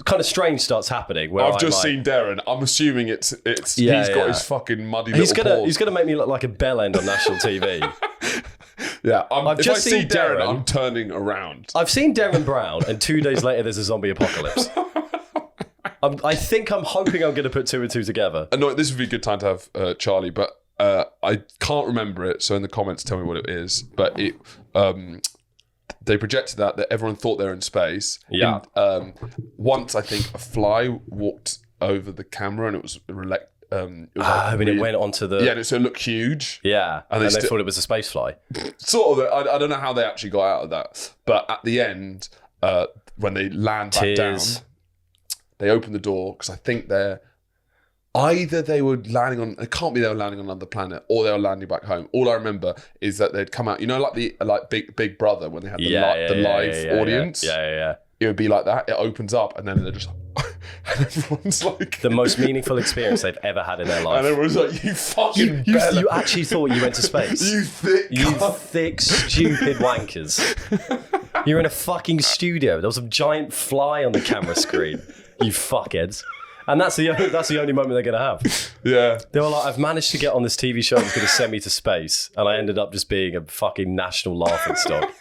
kind of strange starts happening, where I've just seen Derren, I'm assuming it's he's got his fucking muddy little paws. He's gonna make me look like a bell end on national TV. Yeah, if I see Derren, I'm turning around. I've seen Derren Brown, and 2 days later, there's a zombie apocalypse. I think I'm hoping I'm going to put 2 and 2 together. No, this would be a good time to have Charlie, but I can't remember it. So in the comments, tell me what it is. But they projected that everyone thought they were in space. Yeah. Once I think a fly walked over the camera, and it was it went onto the... Yeah, so it looked huge. Yeah, and they thought it was a space fly. Sort of. I don't know how they actually got out of that. But at the end, when they land back down, they open the door, because I think they were landing on... It can't be they were landing on another planet, or they were landing back home. All I remember is that they'd come out... You know, like Big Brother, when they had the live audience? Yeah. It would be like that. It opens up, and then they're just... And everyone's like... The most meaningful experience they've ever had in their life. And everyone's like, you fucking you actually thought you went to space. You thick, stupid wankers. You're in a fucking studio. There was a giant fly on the camera screen. You fuckheads. And that's the only moment they're going to have. Yeah. They were like, I've managed to get on this TV show that's going to send me to space. And I ended up just being a fucking national laughing stock.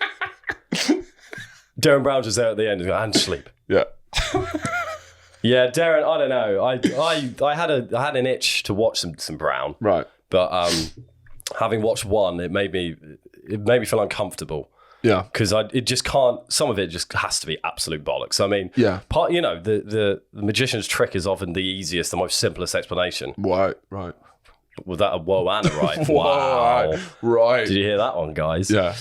Derren Brown was there at the end and sleep. Yeah. Yeah, Derren, I don't know. I had an itch to watch some Brown. Right. But having watched one, it made me feel uncomfortable. Yeah. Because it just can't, some of it just has to be absolute bollocks. I mean, yeah. The magician's trick is often the easiest, the most simplest explanation. Right. Was that a whoa and a right? Wow. Right. Did you hear that one, guys? Yeah.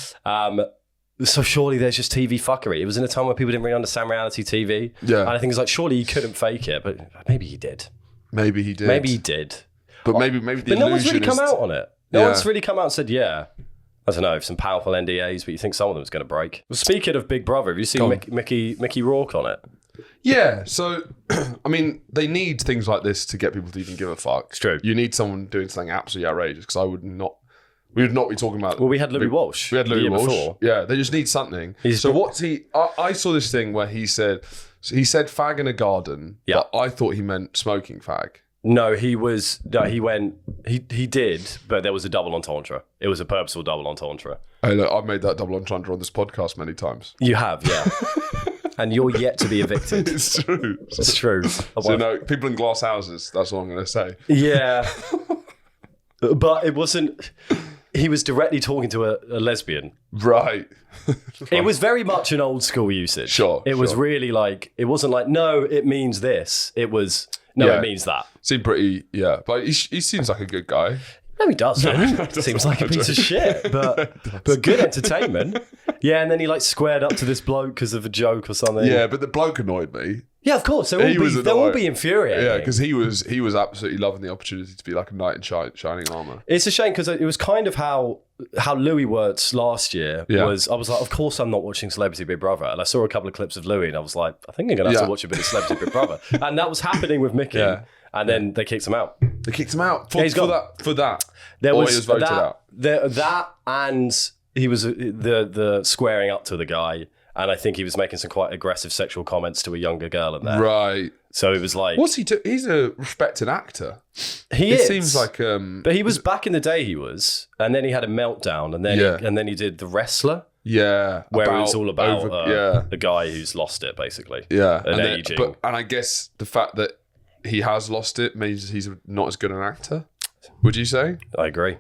So surely there's just TV fuckery. It was in a time where people didn't really understand reality TV. Yeah. And I think it's like, surely you couldn't fake it, but maybe he did. Maybe he did. But maybe the But no one's really come out on it. No one's really come out and said, yeah. I don't know, some powerful NDAs, but you think some of them's going to break. Well, speaking of Big Brother, have you seen Mickey Rourke on it? Yeah, so, I mean, they need things like this to get people to even give a fuck. It's true. You need someone doing something absolutely outrageous, because we would not be talking about... Well, we had Louis Walsh. We had Louis Walsh. Before. Yeah, they just need something. I saw this thing where he said fag in a garden, but I thought he meant smoking fag. No, he went. He did, but there was a double entendre. It was a purposeful double entendre. Hey, look, I've made that double entendre on this podcast many times. You have, yeah. And you're yet to be evicted. It's true. It's true. So no, people in glass houses. That's all I'm going to say. Yeah, but it wasn't. He was directly talking to a lesbian. Right. It was very much an old school usage. Sure. It was really like, it wasn't like, no, it means this. It was, no, it means that. Seemed pretty, yeah. But he seems like a good guy. No, he doesn't. Seems like a piece of shit, but good entertainment. Yeah, and then he like squared up to this bloke because of a joke or something. Yeah, but the bloke annoyed me. Yeah, of course. They'll all be infuriating. Yeah, because he was absolutely loving the opportunity to be like a knight in shining armor. It's a shame because it was kind of how Louis Wirtz last year was. I was like, of course I'm not watching Celebrity Big Brother, and I saw a couple of clips of Louis, and I was like, I think I'm gonna have to watch a bit of Celebrity Big Brother, and that was happening with Mickey. Yeah. And then they kicked him out. They kicked him out for that. There or was, he was voted out. That and he was the squaring up to the guy. And I think he was making some quite aggressive sexual comments to a younger girl in there. Right. So it was like... What's he do? He's a respected actor. It seems like... but he was, back in the day he was. And then he had a meltdown. And then he did The Wrestler. Yeah. Where it was all about a guy who's lost it, basically. Yeah. And aging. And I guess the fact that he has lost it means he's not as good an actor. Would you say? I agree.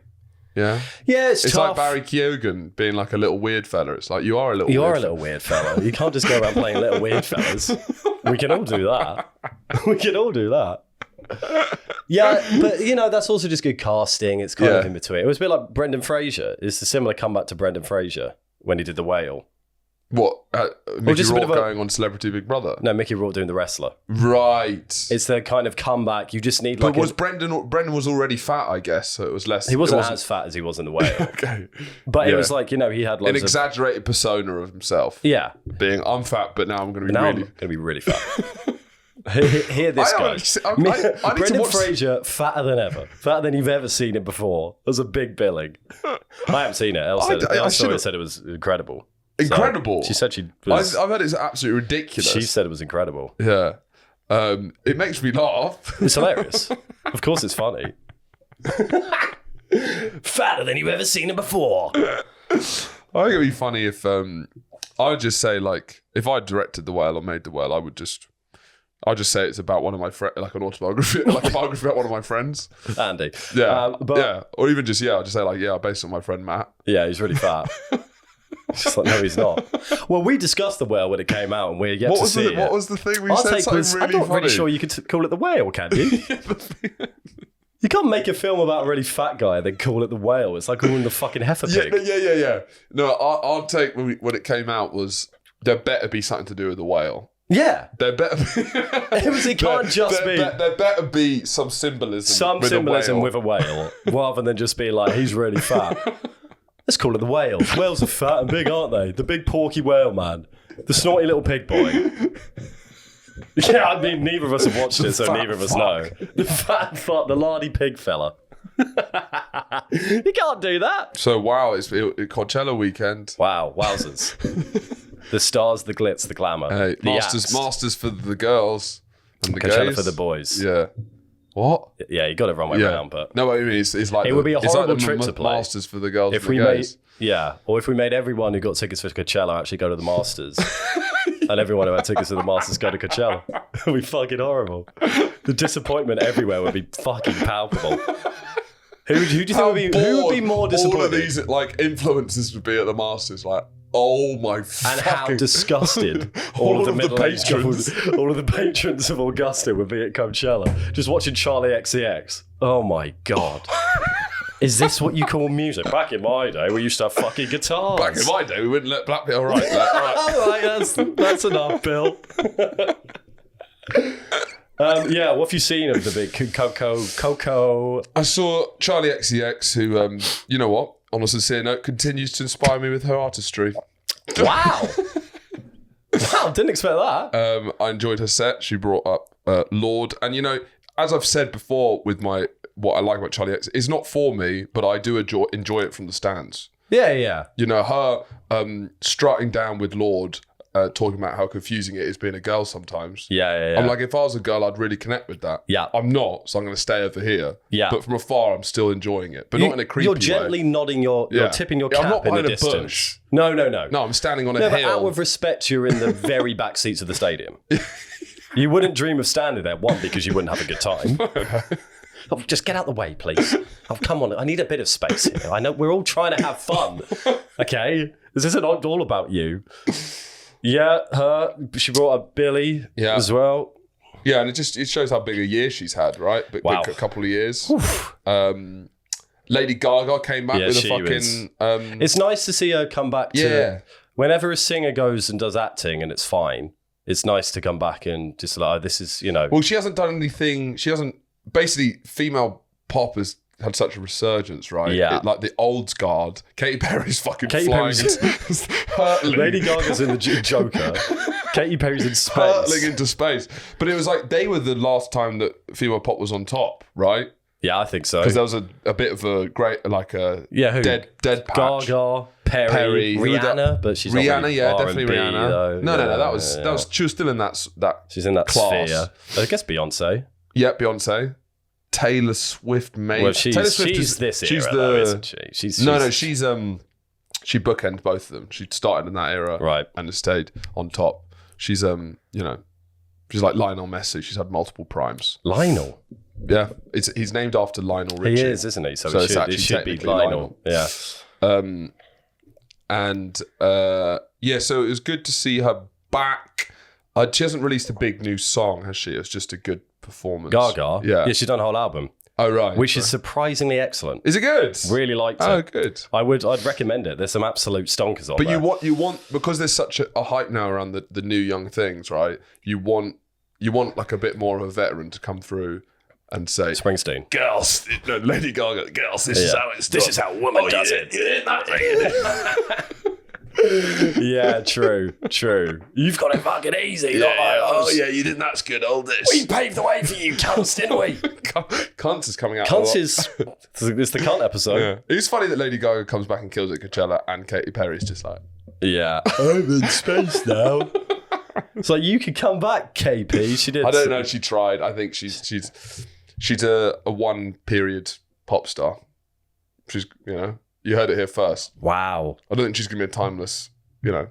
Yeah. Yeah, it's tough. Like Barry Keoghan being like a little weird fella. It's like, you are a little weird fella. You can't just go around playing little weird fellas. We can all do that. Yeah, but that's also just good casting. It's kind of in between. It was a bit like Brendan Fraser. It's a similar comeback to Brendan Fraser when he did The Whale. What? Mickey Rourke going on Celebrity Big Brother? No, Mickey Rourke doing The Wrestler. Right. It's the kind of comeback. You just need But was Brendan was already fat, I guess, so it was less... He wasn't as fat as he was in The Whale. Okay. But it was like, he had lots an exaggerated persona of himself. Yeah. Being, I'm fat, but now I'm going to be really fat. Hear this guy. Brendan Fraser, fatter than ever. Fatter than you've ever seen him before. It was a big billing. I haven't seen it. Elle said it was incredible. Incredible. So she said she was... I've heard it's absolutely ridiculous. She said it was incredible. Yeah. It makes me laugh. It's hilarious. Of course it's funny. Fatter than you've ever seen him before. I think it'd be funny if... I would just say, like, if I directed The Whale or made The Whale, I'd just say it's about one of my friends, like an autobiography, like a biography about one of my friends. Andy. Yeah. Or even just, I'd just say, like, based on my friend Matt. Yeah, he's really fat. Just like, no, he's not. Well, we discussed The Whale when it came out, and we're yet to see it. What was the thing we said? Something really I'm not funny. really sure you could call it The Whale, can you? You can't make a film about a really fat guy and then call it The Whale. It's like calling the fucking heifer pig. Yeah. No, I'll take when it came out was there better be something to do with the whale. Yeah. There better be. It can't just be. There better be some symbolism. With a whale, rather than just being like, he's really fat. Let's call it The Whale. Whales are fat and big, aren't they? The big porky whale man. The snorty little pig boy. Yeah, I mean, neither of us have watched it, so neither of us know. The fat fuck, the lardy pig fella. You can't do that. So, wow, it's Coachella weekend. Wow, wowzers. The stars, the glitz, the glamour. Hey, masters for the girls and the Coachella gays. for the boys. Yeah. What? Yeah, you got it wrong way around, but... No, I mean, it's like... It would be a horrible trip to play. Masters for the girls if and we the gays. or if we made everyone who got tickets for Coachella actually go to the Masters. And everyone who had tickets to the Masters go to Coachella. It would be fucking horrible. The disappointment everywhere would be fucking palpable. Who do you think would be more disappointed? All of these like influencers would be at the Masters, like, oh my fucking... And how disgusted all of the patrons, all of the patrons of Augusta would be at Coachella, just watching Charlie XCX. Oh my god. Is this what you call music? Back in my day, we used to have fucking guitars. Back in my day, we wouldn't let black people... All right. All right, that's enough, Bill. What have you seen of the big Coco? I saw Charlie XCX, who, you know what, on a sincere note, continues to inspire me with her artistry. Wow. Wow, didn't expect that. I enjoyed her set. She brought up Lord. And, you know, as I've said before with what I like about Charlie X, it's not for me, but I do enjoy it from the stands. Yeah. You know, her strutting down with Lord talking about how confusing it is being a girl sometimes. Yeah. I'm like, if I was a girl, I'd really connect with that. Yeah. I'm not, so I'm going to stay over here. Yeah. But from afar, I'm still enjoying it, but not in a creepy way. You're gently nodding you're tipping your cap I'm not in the behind a distance. bush. No. No, I'm standing on a But hill. out of respect, you're in the very back seats of the stadium. You wouldn't dream of standing there, one, because you wouldn't have a good time. Oh, just get out the way, please. Oh, come on. I need a bit of space here. I know we're all trying to have fun. Okay? This isn't all about you. Yeah, her. She brought up Billy as well. Yeah, and it shows how big a year she's had, right? Wow. Big, a couple of years. Lady Gaga came back with a fucking... it's nice to see her come back to... Whenever a singer goes and does acting and it's fine, it's nice to come back and just like, this is, Well, she hasn't done anything... She hasn't... Basically, female pop has had such a resurgence, right? Yeah. Like the old guard. Katy Perry's fucking flying. Hurtling. Lady Gaga's in the Joker. Katy Perry's in space. Hurtling into space. But it was like, they were the last time that female pop was on top, right? Yeah, I think so. Because there was a bit of a great, like a dead patch. Gaga, Perry, Rihanna, but she's Rihanna, not really definitely R&B, Rihanna. though. No, that was she was still in that she's in that class. sphere. I guess Beyonce. Yeah, Beyonce. Taylor Swift, mate. Well, Taylor Swift she's this era, she's though, isn't she? She's she bookended both of them. She started in that era, right, and has stayed on top. She's she's like Lionel Messi. She's had multiple primes. Lionel. Yeah, he's named after Lionel Richie. He is, isn't he? So it should be Lionel. Yeah. So it was good to see her back. She hasn't released a big new song, has she? It's just a good performance. Gaga? Yeah, she's done a whole album. Oh, right. Which is surprisingly excellent. Is it good? Really liked it. Oh, good. I'd recommend it. There's some absolute stonkers on there. But you want because there's such a hype now around the new young things, right? You want like a bbit more of a veteran to come through and say, Springsteen. Girls, Lady Gaga, girls, this is how it's done. This is how a woman does it. Yeah, true. You've got it fucking easy. Yeah. Oh, yeah, you did. That's good. All this. We paved the way for you, cunts, didn't we? Cunts is coming out. Cunts is... It's the cunt episode. Yeah. It's funny that Lady Gaga comes back and kills at Coachella and Katy Perry's just like... Yeah. I'm in space now. It's like, you could come back, KP. She did. I don't know. She tried. I think she's a one period pop star. She's, you heard it here first. Wow. I don't think she's going to be a timeless,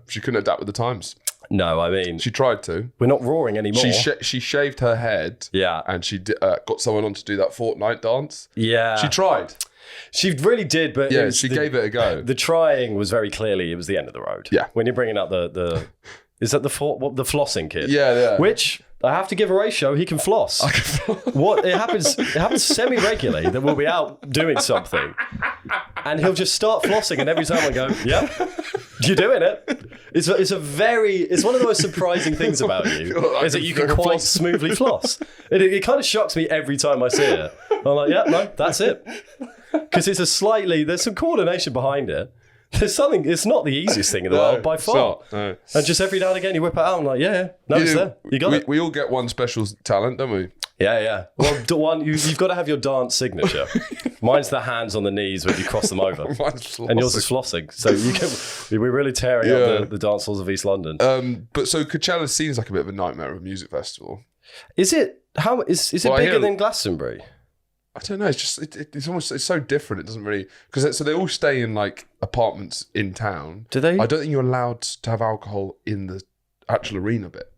she couldn't adapt with the times. No, I mean... She tried to. We're not roaring anymore. She shaved her head. Yeah. And she got someone on to do that Fortnite dance. Yeah. She tried. She really did, but... Yeah, she gave it a go. The trying was very clearly, it was the end of the road. Yeah. When you're bringing out the is that the flossing kid? Yeah. Which... I have to give Horatio, he can floss. What it happens semi-regularly that we'll be out doing something and he'll just start flossing and every time I go, yeah, you're doing it. It's one of the most surprising things about you is that you can quite smoothly floss. It kind of shocks me every time I see it. I'm like, yeah, no, that's it. Because there's some coordination behind it. It's not the easiest thing in the world by far. No. And just every now and again you whip it out and I'm like, it's there. You got it. We all get one special talent, don't we? Yeah. Well, you've got to have your dance signature. Mine's the hands on the knees when you cross them over. And yours is flossing. So we're really tearing up the dance halls of East London. But so Coachella seems like a bit of a nightmare of a music festival. Is it? How is it bigger than Glastonbury? I don't know. It's just it's so different. It doesn't really because they all stay in like apartments in town. Do they? I don't think you're allowed to have alcohol in the actual arena bit.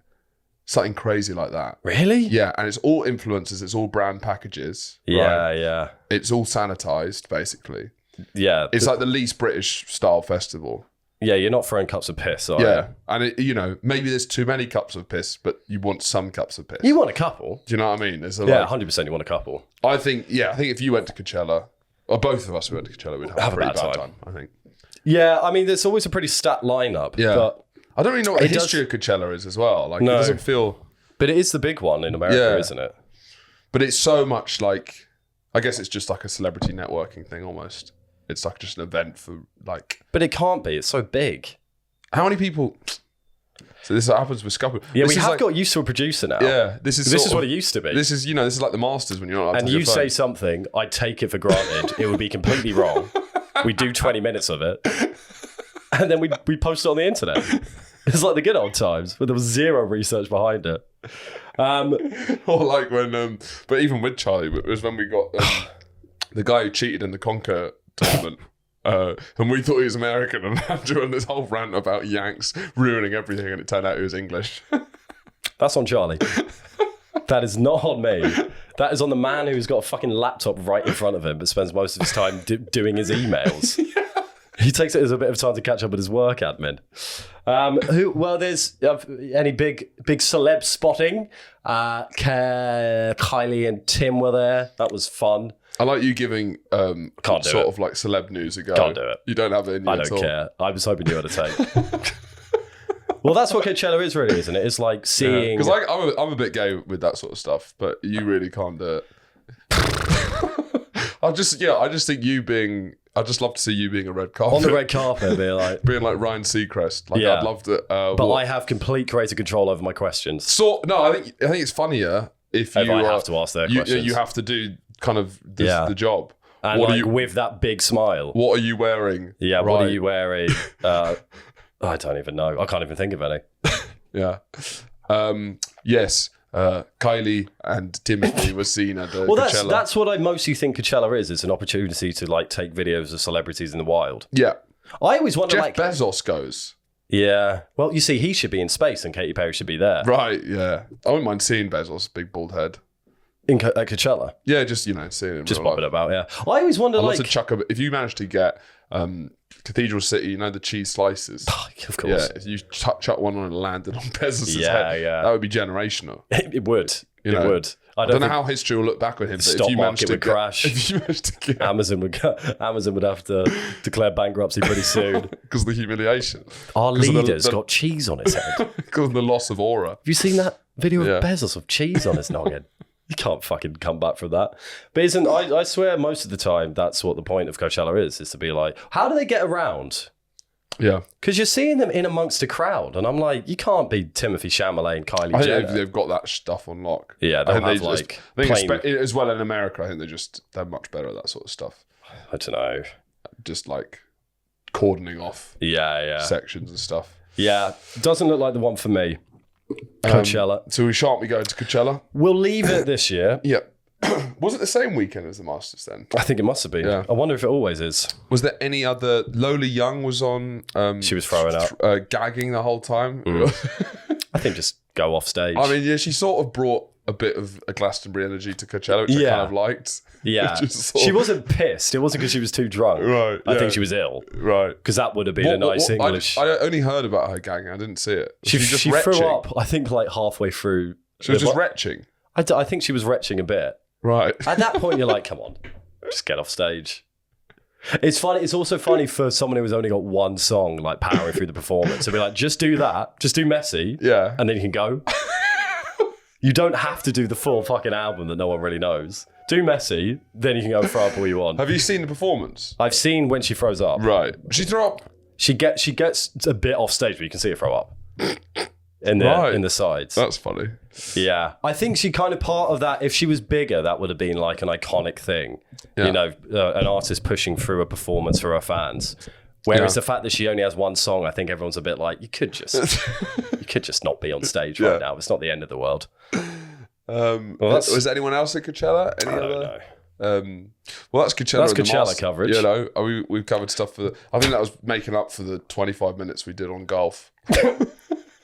Something crazy like that. Really? Yeah, and it's all influencers. It's all brand packages. Yeah. It's all sanitized, basically. Yeah. It's like the least British style festival. Yeah, you're not throwing cups of piss, are you? And maybe there's too many cups of piss, but you want some cups of piss. You want a couple. Do you know what I mean? 100% you want a couple. I think if you went to Coachella, or both of us went to Coachella, we'd have a pretty bad time, I think. Yeah, I mean, there's always a pretty stat lineup. Yeah. But I don't really know what the history of Coachella is as well. Like, no. It doesn't feel... But it is the big one in America, isn't it? But it's so much like... I guess it's just like a celebrity networking thing almost. It's like just an event for like... But it can't be. It's so big. How many people... So this is what happens with Scupper. Yeah, we have got used to a producer now. Yeah, this is what it used to be. This is like the Masters when you're not allowed and to you your phone. say something, I take it for granted. It would be completely wrong. We do 20 minutes of it. And then we post it on the internet. It's like the good old times where there was zero research behind it. Or like when, but even with Charlie, it was when we got the guy who cheated in the Conquer tournament. And we thought he was American, and Andrew and this whole rant about Yanks ruining everything, and it turned out he was English. That's on Charlie. That is not on me. That is on the man who's got a fucking laptop right in front of him, but spends most of his time doing his emails. Yeah. He takes it as a bit of time to catch up with his work admin. There's any big celeb spotting. Kylie and Tim were there. That was fun. I like you giving sort of like celeb news a go. Can't do it. You don't have it in you I don't care. I was hoping you had a take. Well, that's what Coachella is really, isn't it? It's like seeing... Because I'm a bit gay with that sort of stuff, but you really can't do it. I just think you being... I'd just love to see you being a red carpet. On the red carpet, being like Ryan Seacrest. Like, I'd love to... but I have complete creative control over my questions. I think it's funnier if you... I have to ask their questions. You have to do kind of the job. And with that big smile. What are you wearing? Yeah, right. What are you wearing? I don't even know. I can't even think of any. Yeah. Yes. Kylie and Timothy were seen at Coachella. That's what I mostly think Coachella is. It's an opportunity to like take videos of celebrities in the wild. Yeah. I always wonder Jeff Bezos goes. Yeah. Well, you see, he should be in space and Katy Perry should be there. Right, yeah. I wouldn't mind seeing Bezos, big bald head. At Coachella? Yeah, just, seeing him. Just popping about, yeah. I always wonder, if you manage to get Cathedral City, the cheese slices. Of course. Yeah, if you chuck one on and landed on Bezos' head, that would be generational. It would. It would. I don't know how history will look back on him. The stock market would crash. If you managed to get... Amazon would have to declare bankruptcy pretty soon. Because of the humiliation. Our leader's got cheese on his head. Because of the loss of aura. Have you seen that video of Bezos with cheese on his noggin? You can't fucking come back from that. But I swear most of the time that's what the point of Coachella is to be like, how do they get around? Yeah. Because you're seeing them in amongst a crowd, and I'm like, you can't be Timothée Chalamet and Kylie Jenner. I think they've got that stuff on lock. Yeah, as well in America, I think they're much better at that sort of stuff. I don't know. Just like cordoning off sections and stuff. Yeah, doesn't look like the one for me. Coachella. So we shan't be going to Coachella? We'll leave it this year. Yeah. Was it the same weekend as the Masters then? I think it must have been. Yeah. I wonder if it always is. Was there any other... Lola Young was on... she was throwing up. Gagging the whole time. I think just go off stage. I mean, yeah, she sort of brought a bit of a Glastonbury energy to Coachella, which I kind of liked. Yeah. She wasn't pissed. It wasn't because she was too drunk. Right. I think she was ill. Right. Because that would have been a nice English... I only heard about her gagging. I didn't see it. She threw up, I think, like halfway through. She was just retching? I think she was retching a bit. Right. At that point, you're like, come on, just get off stage. It's funny. It's also funny for someone who's only got one song, like powering through the performance, to be like, just do that, just do Messy, and then you can go. You don't have to do the full fucking album that no one really knows. Do Messy, then you can go throw up all you want. Have you seen the performance? I've seen when she throws up. Right. She throw up? She gets a bit off stage, but you can see her throw up. In the sides. That's funny. Yeah. I think she kind of part of that, if she was bigger, that would have been like an iconic thing. Yeah. An artist pushing through a performance for her fans. Whereas the fact that she only has one song, I think everyone's a bit like, you could just not be on stage right now. It's not the end of the world. Was anyone else at Coachella? I don't know. Well, that's Coachella. That's Coachella coverage. We've covered stuff for I think that was making up for the 25 minutes we did on golf.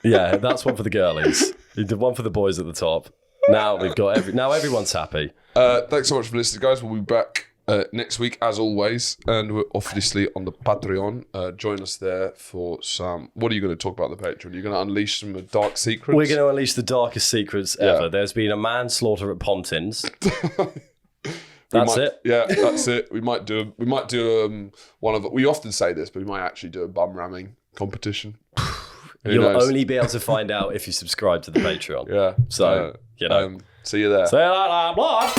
Yeah, that's one for the girlies. You did one for the boys at the top. Now we've got now everyone's happy. Thanks so much for listening, guys. We'll be back next week as always, and we're obviously on the Patreon. Join us there for some... What are you going to talk about on the Patreon? You're going to unleash some dark secrets? We're going to unleash the darkest secrets ever. There's been a manslaughter at Pontins. That's it. Yeah, that's it. We might do one of... We often say this, but we might actually do a bum ramming competition. You'll only be able to find out if you subscribe to the Patreon. Yeah. So, see you there. Say that, blah.